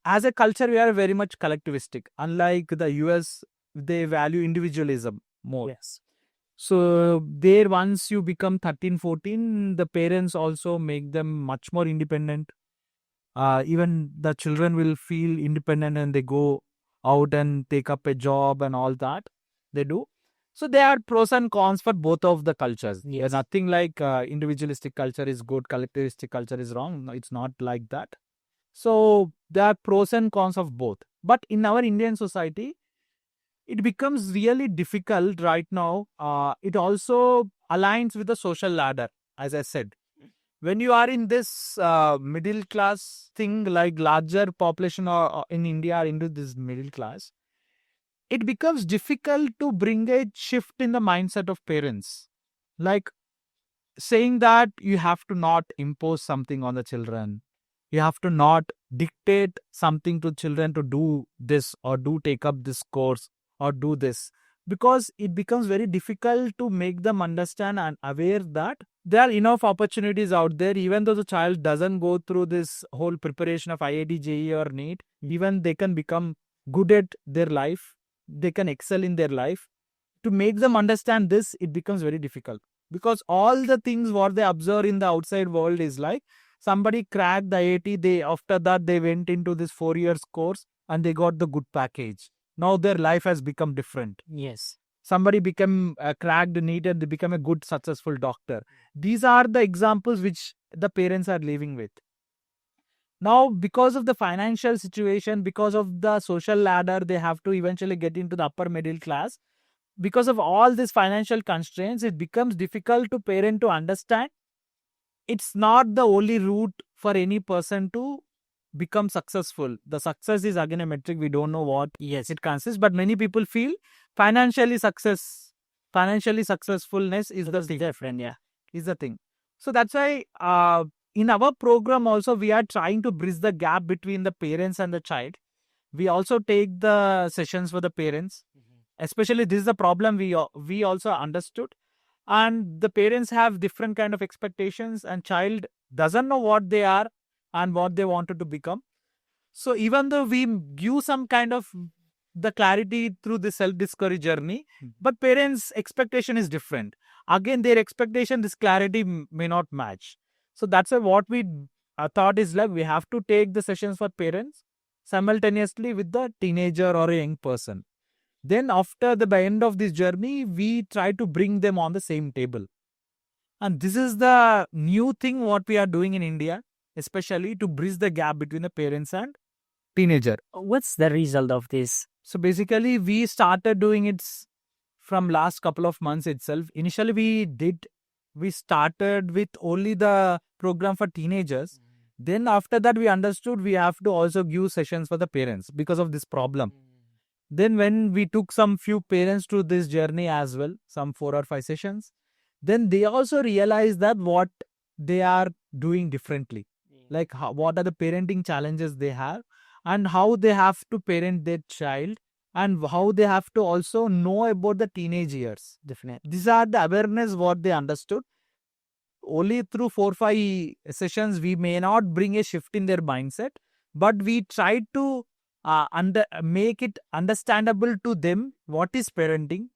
as a culture, we are very much collectivistic. Unlike the US, they value individualism more. Yes. So, there, once you become 13, 14, the parents also make them much more independent. Even the children will feel independent and they go out and take up a job and all that they do. So there are pros and cons for both of the cultures. Yes. There's nothing like individualistic culture is good, collectivistic culture is wrong. No, it's not like that. So there are pros and cons of both. But in our Indian society, it becomes really difficult right now. It also aligns with the social ladder, as I said. When you are in this middle class thing, like larger population or in India are into this middle class, it becomes difficult to bring a shift in the mindset of parents. Like saying that you have to not impose something on the children. You have to not dictate something to children to do this or do take up this course or do this, because it becomes very difficult to make them understand and aware that there are enough opportunities out there. Even though the child doesn't go through this whole preparation of IIT, JEE or NEET, even they can become good at their life. They can excel in their life. To make them understand this, it becomes very difficult, because all the things what they observe in the outside world is like somebody cracked the IIT, they after that they went into this 4 years course and they got the good package. Now their life has become different. Yes. Somebody become cracked NEET and they become a good successful doctor. These are the examples which the parents are living with. Now, because of the financial situation, because of the social ladder, they have to eventually get into the upper middle class. Because of all these financial constraints, it becomes difficult to parent to understand it's not the only route for any person to become successful. The success is again a metric. We don't know what it consists, but many people feel financially successfulness is the thing. Different, yeah. Is the thing. So that's why in our program also we are trying to bridge the gap between the parents and the child. We also take the sessions for the parents. Especially this is the problem we also understood, and the parents have different kind of expectations and child doesn't know what they are and what they wanted to become. So even though we give some kind of the clarity through the self-discovery journey, but parents' expectation is different. Again, their expectation, this clarity may not match. So that's why what we thought is like we have to take the sessions for parents simultaneously with the teenager or a young person. Then after the end of this journey, we try to bring them on the same table. And this is the new thing what we are doing in India, especially to bridge the gap between the parents and teenager. What's the result of this? So basically, we started doing it from last couple of months itself. Initially, we started with only the program for teenagers. Then after that, we understood we have to also give sessions for the parents because of this problem. Then when we took some few parents to this journey as well, some 4 or 5 sessions, then they also realized that what they are doing differently. Like what are the parenting challenges they have and how they have to parent their child and how they have to also know about the teenage years. Definitely. These are the awareness what they understood. Only through 4-5 sessions, we may not bring a shift in their mindset, but we try to make it understandable to them what is parenting,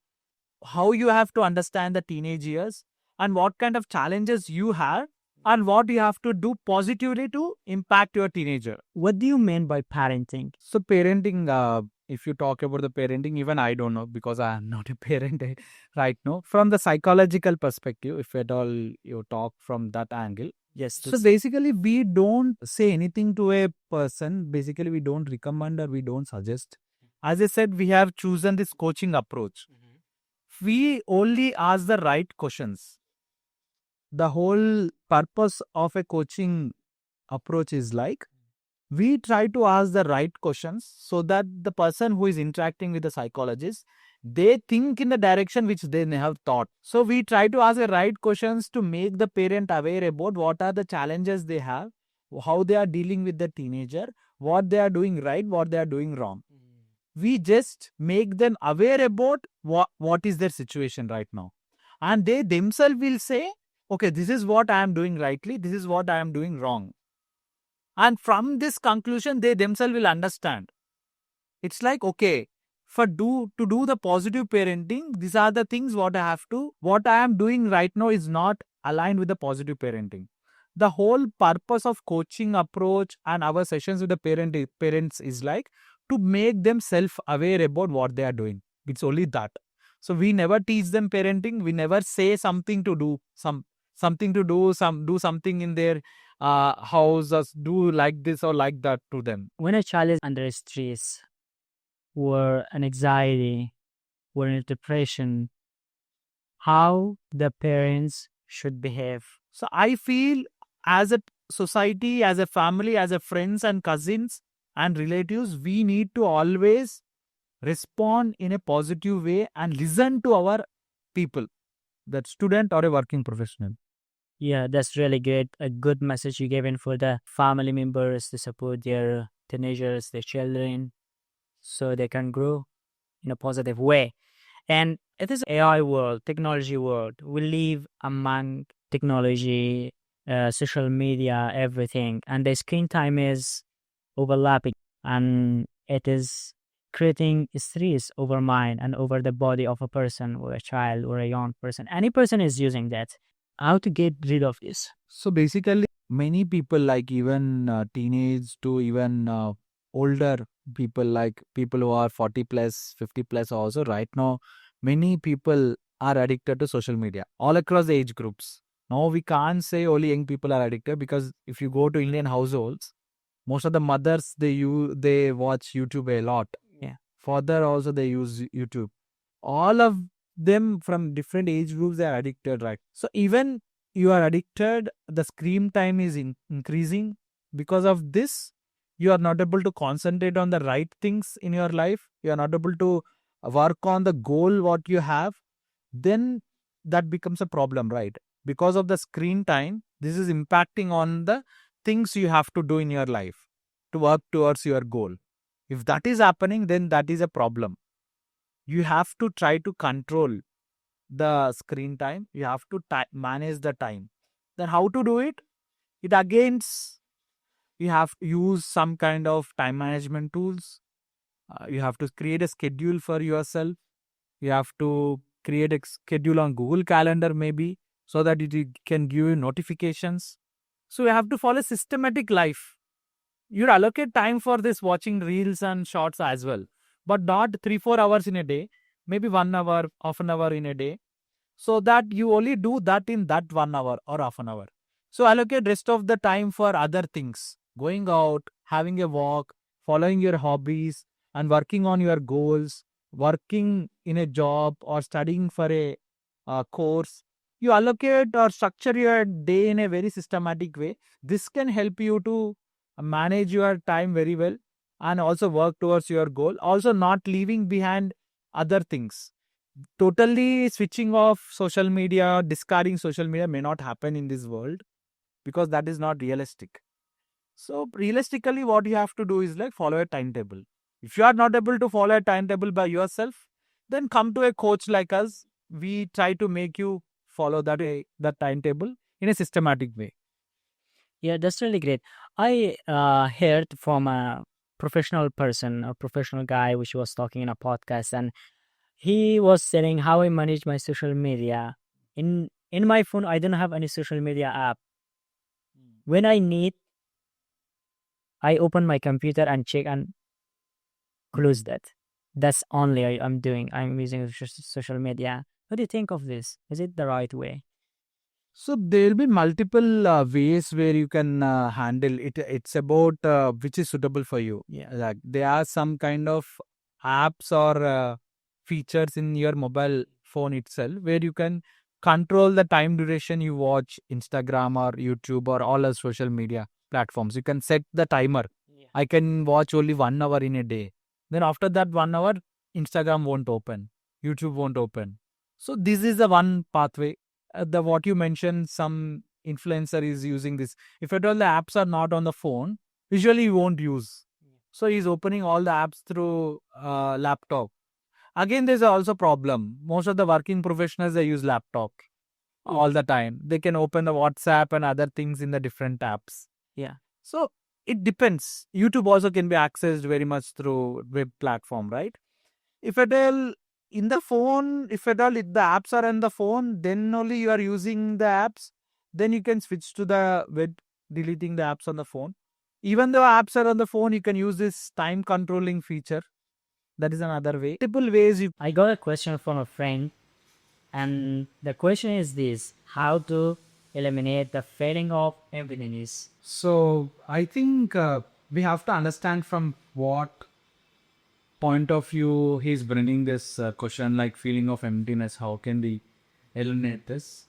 how you have to understand the teenage years, and what kind of challenges you have, and what you have to do positively to impact your teenager. What do you mean by parenting? So parenting, if you talk about the parenting, even I don't know because I am not a parent right now. From the psychological perspective, if at all you talk from that angle. Yes. So basically, we don't say anything to a person. Basically, we don't recommend or we don't suggest. As I said, we have chosen this coaching approach. We only ask the right questions. The whole purpose of a coaching approach is like, we try to ask the right questions so that the person who is interacting with the psychologist, they think in the direction which they have thought. So we try to ask the right questions to make the parent aware about what are the challenges they have, how they are dealing with the teenager, what they are doing right, what they are doing wrong. We just make them aware about what is their situation right now. And they themselves will say, okay, this is what I am doing rightly, this is what I am doing wrong. And from this conclusion, they themselves will understand. It's like, okay, to do the positive parenting, these are the things what I am doing right now is not aligned with the positive parenting. The whole purpose of coaching approach and our sessions with the parents is like to make them self-aware about what they are doing. It's only that. So we never teach them parenting. We never say something to do, do something in their house, do like this or like that to them. When a child is under stress or an anxiety or in depression, how the parents should behave? So I feel as a society, as a family, as a friends and cousins and relatives, we need to always respond in a positive way and listen to our people, that student or a working professional. Yeah, that's really great. A good message you gave in for the family members to support their teenagers, their children, so they can grow in a positive way. And it is AI world, technology world. We live among technology, social media, everything, and the screen time is overlapping, and it is creating stress over mind and over the body of a person or a child or a young person. Any person is using that. How to get rid of this? So basically, many people, like even teenage to even older people, like people who are 40 plus, 50 plus also right now, many people are addicted to social media all across the age groups. Now we can't say only young people are addicted, because if you go to Indian households, most of the mothers, they watch YouTube a lot. Yeah. Father also, they use YouTube. All of them from different age groups, they are addicted, right? So even you are addicted, the screen time is increasing. Because of this, you are not able to concentrate on the right things in your life. You are not able to work on the goal what you have. Then that becomes a problem, right? Because of the screen time, this is impacting on the things you have to do in your life to work towards your goal. If that is happening, then that is a problem. You have to try to control the screen time. You have to manage the time. Then how to do it? It against, you have to use some kind of time management tools. You have to create a schedule for yourself. You have to create a schedule on Google Calendar maybe, so that it can give you notifications. So you have to follow systematic life. You allocate time for this watching reels and shorts as well, but not 3-4 hours in a day, maybe 1 hour, half an hour in a day, so that you only do that in that 1 hour or half an hour. So allocate rest of the time for other things, going out, having a walk, following your hobbies and working on your goals, working in a job or studying for a course. You allocate or structure your day in a very systematic way. This can help you to manage your time very well and also work towards your goal. Also, not leaving behind other things. Totally switching off social media, discarding social media may not happen in this world, because that is not realistic. So realistically, what you have to do is like follow a timetable. If you are not able to follow a timetable by yourself, then come to a coach like us. We try to make you follow that timetable in a systematic way. Yeah, that's really great. I heard from a professional person, a professional guy, which was talking in a podcast, and he was saying how I manage my social media. In my phone, I don't have any social media app. When I need, I open my computer and check and close that. That's only I'm doing. I'm using social media. What do you think of this? Is it the right way? So there will be multiple ways where you can handle it. It's about which is suitable for you. Yeah. Like there are some kind of apps or features in your mobile phone itself where you can control the time duration you watch Instagram or YouTube or all other social media. platforms. You can set the timer. I can watch only 1 hour in a day. Then after that 1 hour, Instagram won't open, YouTube won't open. So this is the one pathway. The what you mentioned, some influencer is using this. If at all the apps are not on the phone, usually you won't use. So he's opening all the apps through laptop. Again, there's also problem. Most of the working professionals, they use laptop all the time. They can open the WhatsApp and other things in the different apps. Yeah. So it depends. YouTube also can be accessed very much through web platform, right? If at all in the phone, if at all the apps are on the phone, then only you are using the apps, then you can switch to the web, deleting the apps on the phone. Even though apps are on the phone, you can use this time controlling feature. That is another way. Multiple ways you. I got a question from a friend, and the question is this: how to eliminate the feeling of emptiness? So I think we have to understand from what point of view he's bringing this question, like feeling of emptiness. How can we eliminate this?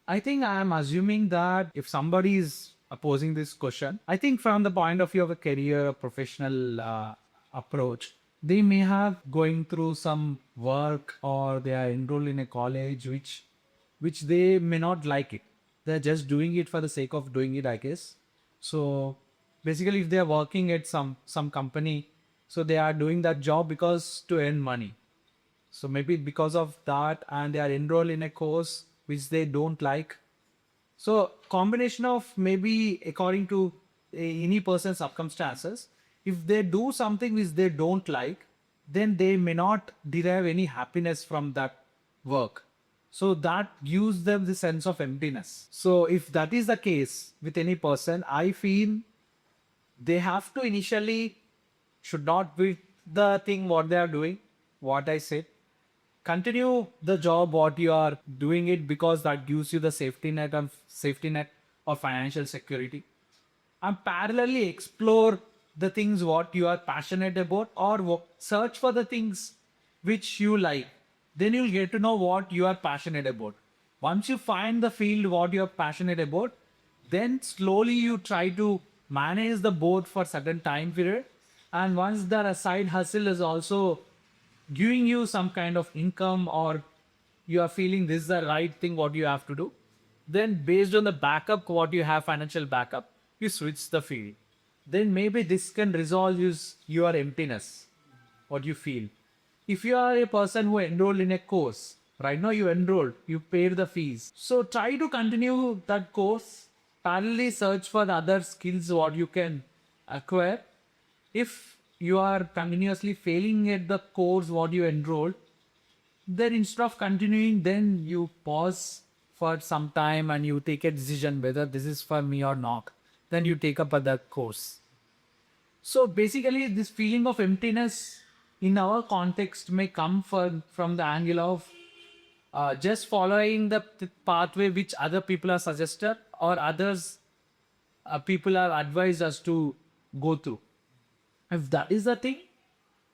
I think I am assuming that if somebody is posing this question, I think from the point of view of a career, a professional approach, they may have going through some work or they are enrolled in a college which they may not like it. They're just doing it for the sake of doing it, I guess. So basically, if they are working at some company, so they are doing that job because to earn money. So maybe because of that, and they are enrolled in a course which they don't like. So combination of maybe according to any person's circumstances, if they do something which they don't like, then they may not derive any happiness from that work. So that gives them the sense of emptiness. So if that is the case with any person, I feel they have to initially should not be the thing what they are doing, what I said. Continue the job what you are doing it because that gives you the safety net or financial security. And parallelly explore the things what you are passionate about or search for the things which you like. Then you'll get to know what you are passionate about. Once you find the field what you are passionate about, then slowly you try to manage the both for certain time period. And once the side hustle is also giving you some kind of income or you are feeling this is the right thing what you have to do, then based on the backup what you have, financial backup, you switch the field. Then maybe this can resolve your emptiness what you feel. If you are a person who enrolled in a course, right now you enrolled, you paid the fees, so try to continue that course, parallelly search for the other skills what you can acquire. If you are continuously failing at the course what you enrolled, then instead of continuing, then you pause for some time and you take a decision whether this is for me or not. Then you take up other course. So basically, this feeling of emptiness in our context may come from the angle of just following the pathway which other people are suggested or others people are advised us to go through. If that is the thing,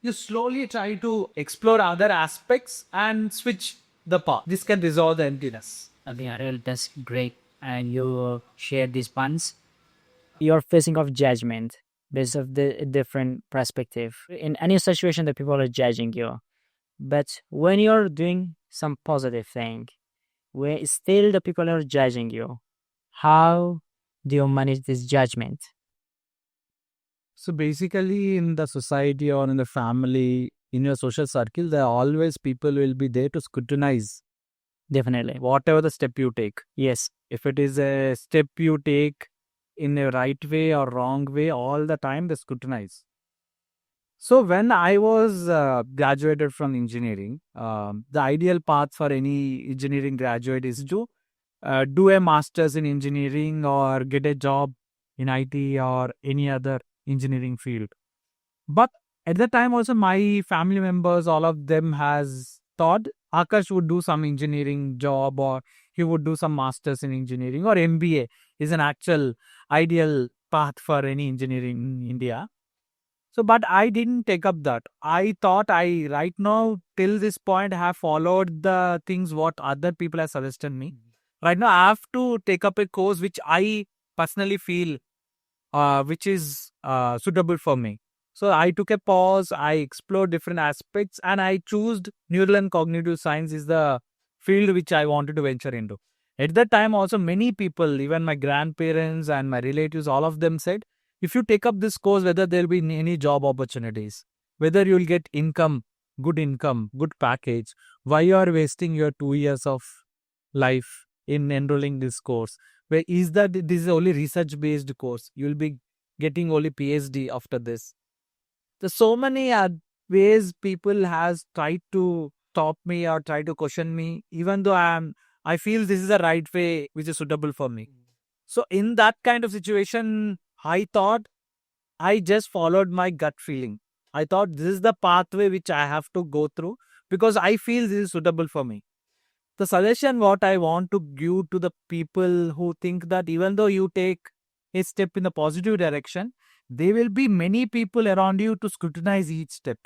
you slowly try to explore other aspects and switch the path. This can resolve the emptiness. I think Ariel, that's great. And you share these puns. You're facing off judgment based of the different perspective. In any situation that people are judging you. But when you're doing some positive thing, where still the people are judging you, how do you manage this judgment? So basically, in the society or in the family, in your social circle, there are always people will be there to scrutinize Definitely. whatever the step you take. Yes. If it is a step you take in a right way or wrong way, all the time they scrutinize. So when I was graduated from engineering, the ideal path for any engineering graduate is to do a master's in engineering or get a job in IT or any other engineering field. But at the time also my family members, all of them has thought Akash would do some engineering job or he would do some masters in engineering or MBA is an actual ideal path for any engineering in India. So, but I didn't take up that. I thought I right now till this point have followed the things what other people have suggested me. Right now I have to take up a course which I personally feel which is suitable for me. So I took a pause, I explored different aspects, and I chose neural and cognitive science is the field which I wanted to venture into. At that time, also many people, even my grandparents and my relatives, all of them said, if you take up this course, whether there will be any job opportunities, whether you will get income, good package, why you are wasting your 2 years of life in enrolling this course? Where is that this is only research based course? You will be getting only PhD after this. There's so many ways people has tried to stop me or try to question me, even though I feel this is the right way which is suitable for me. So in that kind of situation, I thought I just followed my gut feeling. I thought this is the pathway which I have to go through because I feel this is suitable for me. The suggestion what I want to give to the people who think that even though you take a step in the positive direction, there will be many people around you to scrutinize each step.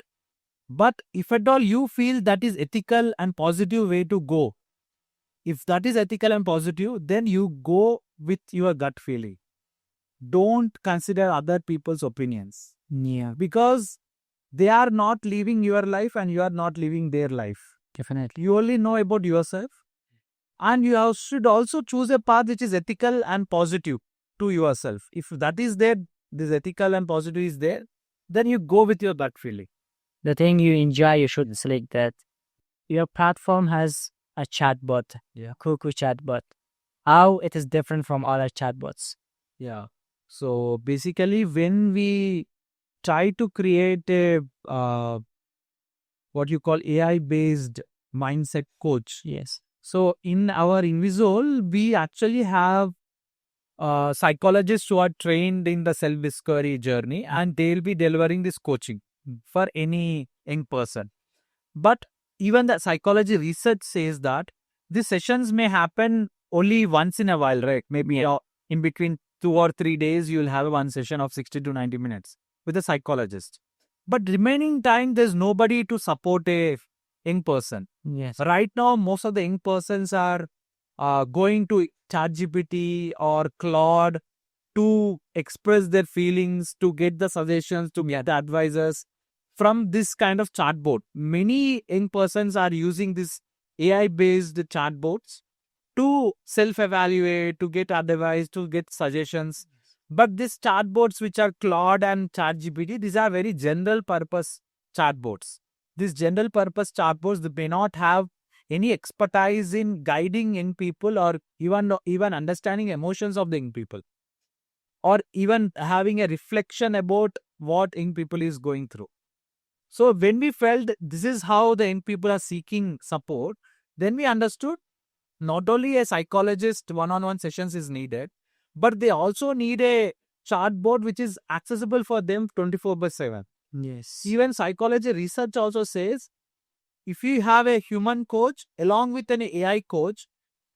But if at all you feel that is ethical and positive way to go, if that is ethical and positive, then you go with your gut feeling. Don't consider other people's opinions. Yeah, Because they are not living your life and you are not living their life. definitely. You only know about yourself, and you should also choose a path which is ethical and positive to yourself. If that is there, this ethical and positive is there, then you go with your gut feeling. The thing you enjoy, you should select that. Your platform has a chatbot, Coco chatbot. How it is different from other chatbots? Yeah. So basically, when we try to create a what you call AI based mindset coach. Yes. So in our INWESOL, we actually have psychologists who are trained in the self-discovery journey, and they'll be delivering this coaching for any young person. But even the psychology research says that these sessions may happen only once in a while, right? Maybe in between 2 or 3 days, you'll have one session of 60 to 90 minutes with a psychologist. But remaining time, there's nobody to support a young person. Yes. Right now, most of the young persons are going to ChatGPT or Claude to express their feelings, to get the suggestions, to get the advisors from this kind of chatbot. Many young persons are using this AI-based chatbots to self-evaluate, to get advice, to get suggestions. But these chatbots, which are Claude and ChatGPT, these are very general purpose chatbots. These general purpose chatbots, they may not have any expertise in guiding young people or even understanding emotions of the young people, or even having a reflection about what young people is going through. So when we felt this is how the young people are seeking support, then we understood not only a psychologist one-on-one sessions is needed, but they also need a chatbot which is accessible for them 24/7. Yes. Even psychology research also says if you have a human coach along with an AI coach,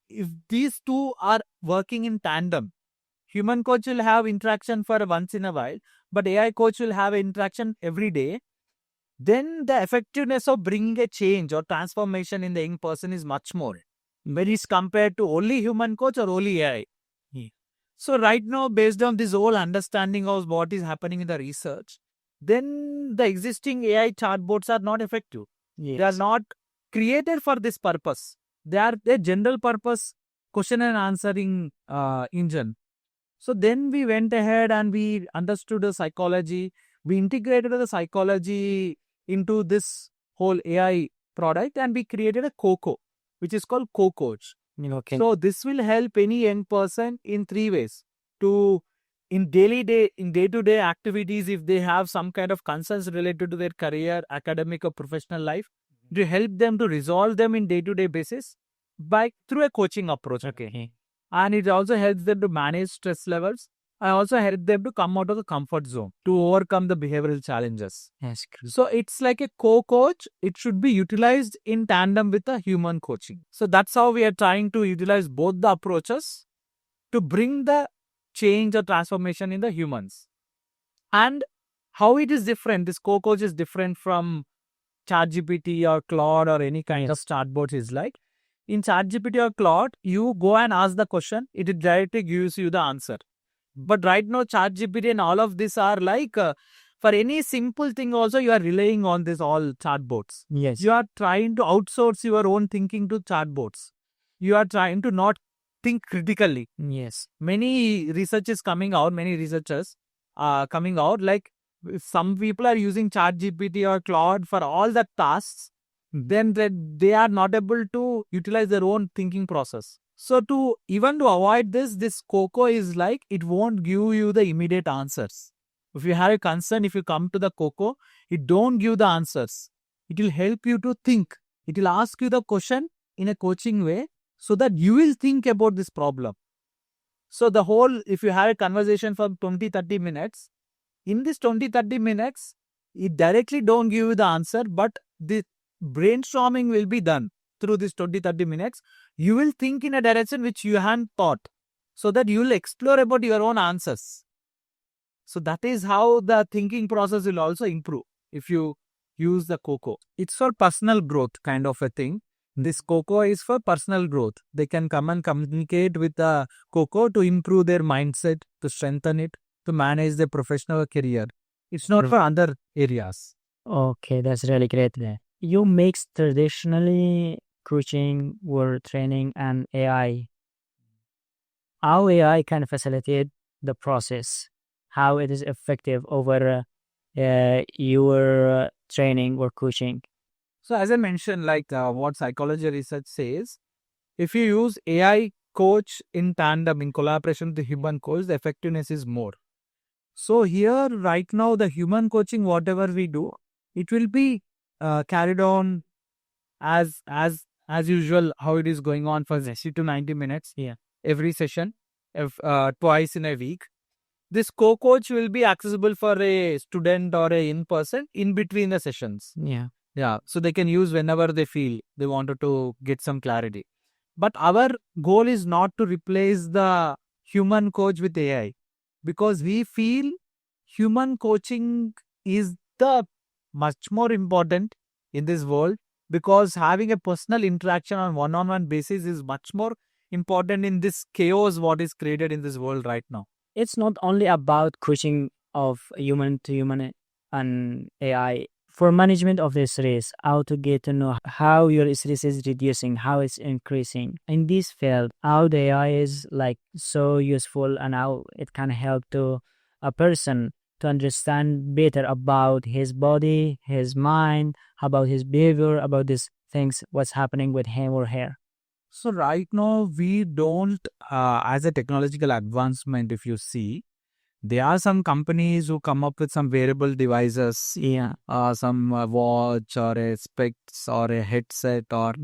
if these two are working in tandem, human coach will have interaction for once in a while, but AI coach will have interaction every day, then the effectiveness of bringing a change or transformation in the young person is much more when it's compared to only human coach or only AI. So right now, based on this whole understanding of what is happening in the research, then the existing AI chatbots are not effective. Yes. They are not created for this purpose. They are a general purpose question and answering engine. So then we went ahead and we understood the psychology. We integrated the psychology into this whole AI product, and we created a Coco, which is called Co-Coach. Okay. So this will help any young person in 3 ways. In day-to-day activities, if they have some kind of concerns related to their career, academic or professional life, to help them to resolve them in day-to-day basis through a coaching approach. Okay. And it also helps them to manage stress levels. I also help them to come out of the comfort zone to overcome the behavioral challenges. Yes. So it's like a co-coach. It should be utilized in tandem with a human coaching. So that's how we are trying to utilize both the approaches to bring the change or transformation in the humans. And how it is different, this co-coach is different from ChatGPT or Claude or any kind of chatbot is like, in ChatGPT or Claude, you go and ask the question, it directly gives you the answer. But right now, ChatGPT and all of this are like, for any simple thing also, you are relying on this all chatbots. Yes. You are trying to outsource your own thinking to chatbots. You are trying to not think critically. Yes. Many researchers coming out, many researchers are coming out, like some people are using ChatGPT or Claude for all the tasks, then they are not able to utilize their own thinking process. So to avoid this Coco is like, it won't give you the immediate answers. If you have a concern, if you come to the Coco, it don't give the answers. It will help you to think. It will ask you the question in a coaching way so that you will think about this problem. So the whole, if you have a conversation for 20-30 minutes, in this 20-30 minutes, it directly don't give you the answer, but the brainstorming will be done through this 20-30 minutes. You will think in a direction which you hadn't thought, so that you will explore about your own answers. So that is how the thinking process will also improve if you use the Coco. It's for personal growth kind of a thing. This Coco is for personal growth. They can come and communicate with the Coco to improve their mindset, to strengthen it, to manage their professional career. It's not for other areas. Okay, that's really great. You mix traditionally coaching, word training, and AI. How AI can facilitate the process, how it is effective over your training or coaching. So as I mentioned, like what psychology research says, if you use AI coach in tandem, in collaboration with the human coach, the effectiveness is more. So here, right now, the human coaching, whatever we do, it will be carried on as usual, how it is going on for 60 to 90 minutes. Yeah. Every session, twice in a week. This co-coach will be accessible for a student or a in-person in between the sessions. Yeah. Yeah, so they can use whenever they feel they wanted to get some clarity. But our goal is not to replace the human coach with AI, because we feel human coaching is the much more important in this world, because having a personal interaction on one-on-one basis is much more important in this chaos what is created in this world right now. It's not only about coaching of human to human and AI. For management of the stress, how to get to know how your stress is reducing, how it's increasing. In this field, how the AI is like so useful and how it can help to a person to understand better about his body, his mind, about his behavior, about these things, what's happening with him or her. So right now we don't, as a technological advancement, if you see, there are some companies who come up with some wearable devices, Yeah. some watch or a specs or a headset or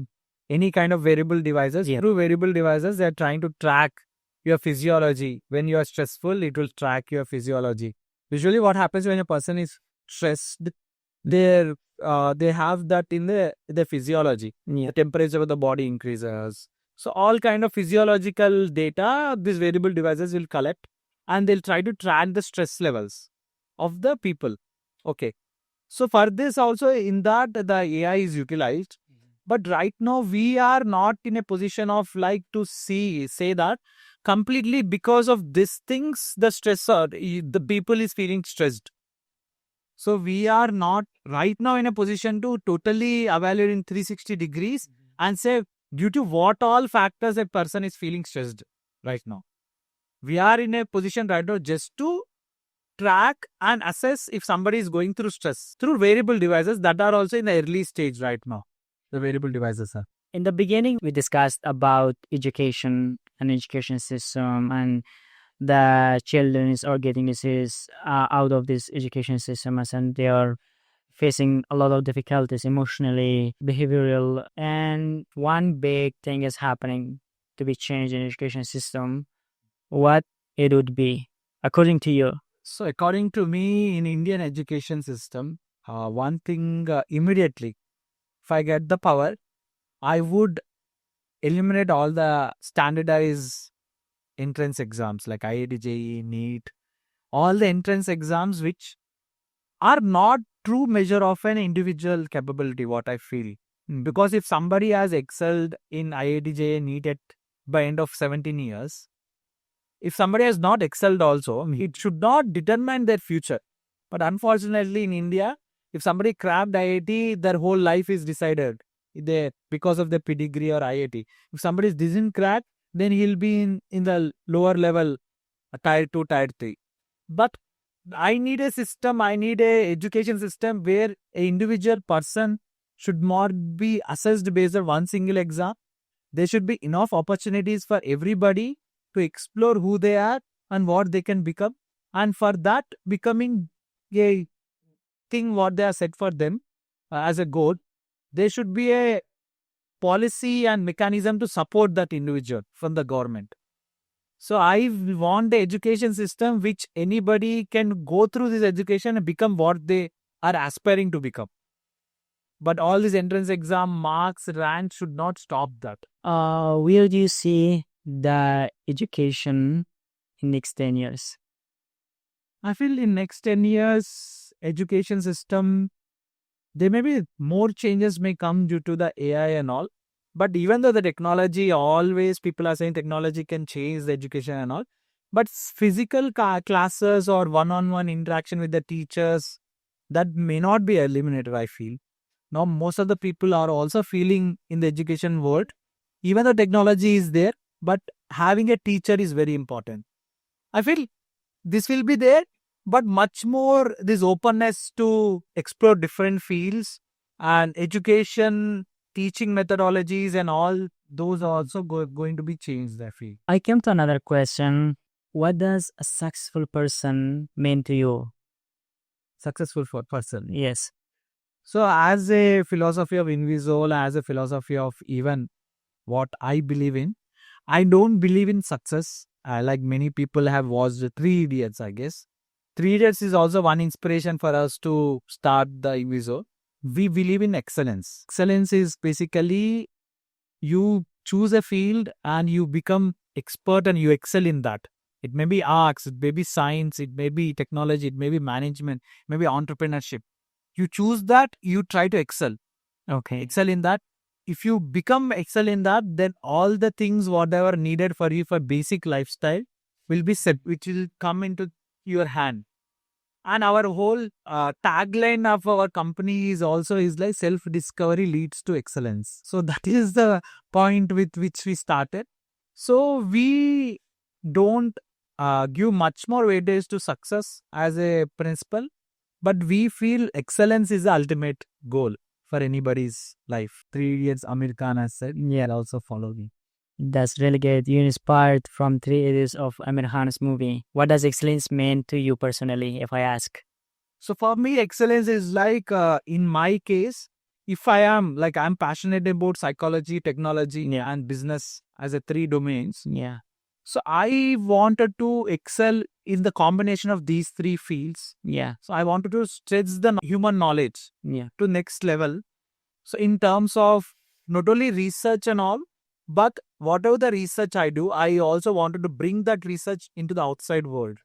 any kind of wearable devices. Yeah. Through wearable devices, they are trying to track your physiology. When you are stressful, it will track your physiology. Usually what happens when a person is stressed, they have that in the physiology. Yeah. The temperature of the body increases. So all kind of physiological data these wearable devices will collect, and they'll try to track the stress levels of the people. Okay. So for this also, in that the AI is utilized. But right now we are not in a position of like to say that completely because of these things, the stressor, the people is feeling stressed. So we are not right now in a position to totally evaluate in 360 degrees and say due to what all factors a person is feeling stressed right now. We are in a position right now just to track and assess if somebody is going through stress through wearable devices that are also in the early stage right now. The wearable devices are. In the beginning, we discussed about education and education system, and the children are getting disease out of this education system, and they are facing a lot of difficulties emotionally, behavioral, and one big thing is happening to be changed in education system. What it would be, according to you? So according to me, in Indian education system, one thing immediately, if I get the power, I would eliminate all the standardized entrance exams like IIT, JEE, NEET, all the entrance exams which are not true measure of an individual capability, what I feel. Because if somebody has excelled in IIT, JEE, NEET by end of 17 years, if somebody has not excelled also, it should not determine their future. But unfortunately in India, if somebody cracked IIT, their whole life is decided there because of the pedigree or IIT. If somebody doesn't crack, then he'll be in the lower level, tier 2, tier 3. But I need a system, I need a education system where a individual person should not be assessed based on one single exam. There should be enough opportunities for everybody to explore who they are and what they can become. And for that becoming a thing what they are set for them as a goal, there should be a policy and mechanism to support that individual from the government. So I want the education system which anybody can go through this education and become what they are aspiring to become. But all these entrance exam marks, rank should not stop that. Where do you see the education in next 10 years? I feel in next 10 years, education system, there may be more changes may come due to the AI and all. But even though the technology, always people are saying technology can change the education and all, but physical classes or one-on-one interaction with the teachers, that may not be eliminated, I feel. Now, most of the people are also feeling in the education world, even though technology is there, but having a teacher is very important. I feel this will be there, but much more this openness to explore different fields and education, teaching methodologies and all, those are also going to be changed, I feel. I came to another question. What does a successful person mean to you? Successful for person. Yes. So as a philosophy of INWESOL, as a philosophy of even what I believe in, I don't believe in success. Like many people have watched Three Idiots, I guess. Three Idiots is also one inspiration for us to start the INWESOL. We believe in excellence. Excellence is basically you choose a field and you become expert and you excel in that. It may be arts, it may be science, it may be technology, it may be management, it may be entrepreneurship. You choose that, you try to excel. Okay. Excel in that. If you become excel in that, then all the things whatever needed for you for basic lifestyle will be set, which will come into your hand. And our whole tagline of our company is also is like self-discovery leads to excellence. So that is the point with which we started. So we don't give much more weightage to success as a principle, but we feel excellence is the ultimate goal for anybody's life. 3 Idiots, Amir Khan has said, yeah, also follow me. That's really good. You inspired from 3 Idiots of Amir Khan's movie. What does excellence mean to you personally, if I ask? So for me, excellence is like, in my case, if I am like, I'm passionate about psychology, technology, and business as a 3 domains. Yeah. So I wanted to excel in the combination of these 3 fields. Yeah. So I wanted to stretch the human knowledge to next level. So in terms of not only research and all, but whatever the research I do, I also wanted to bring that research into the outside world.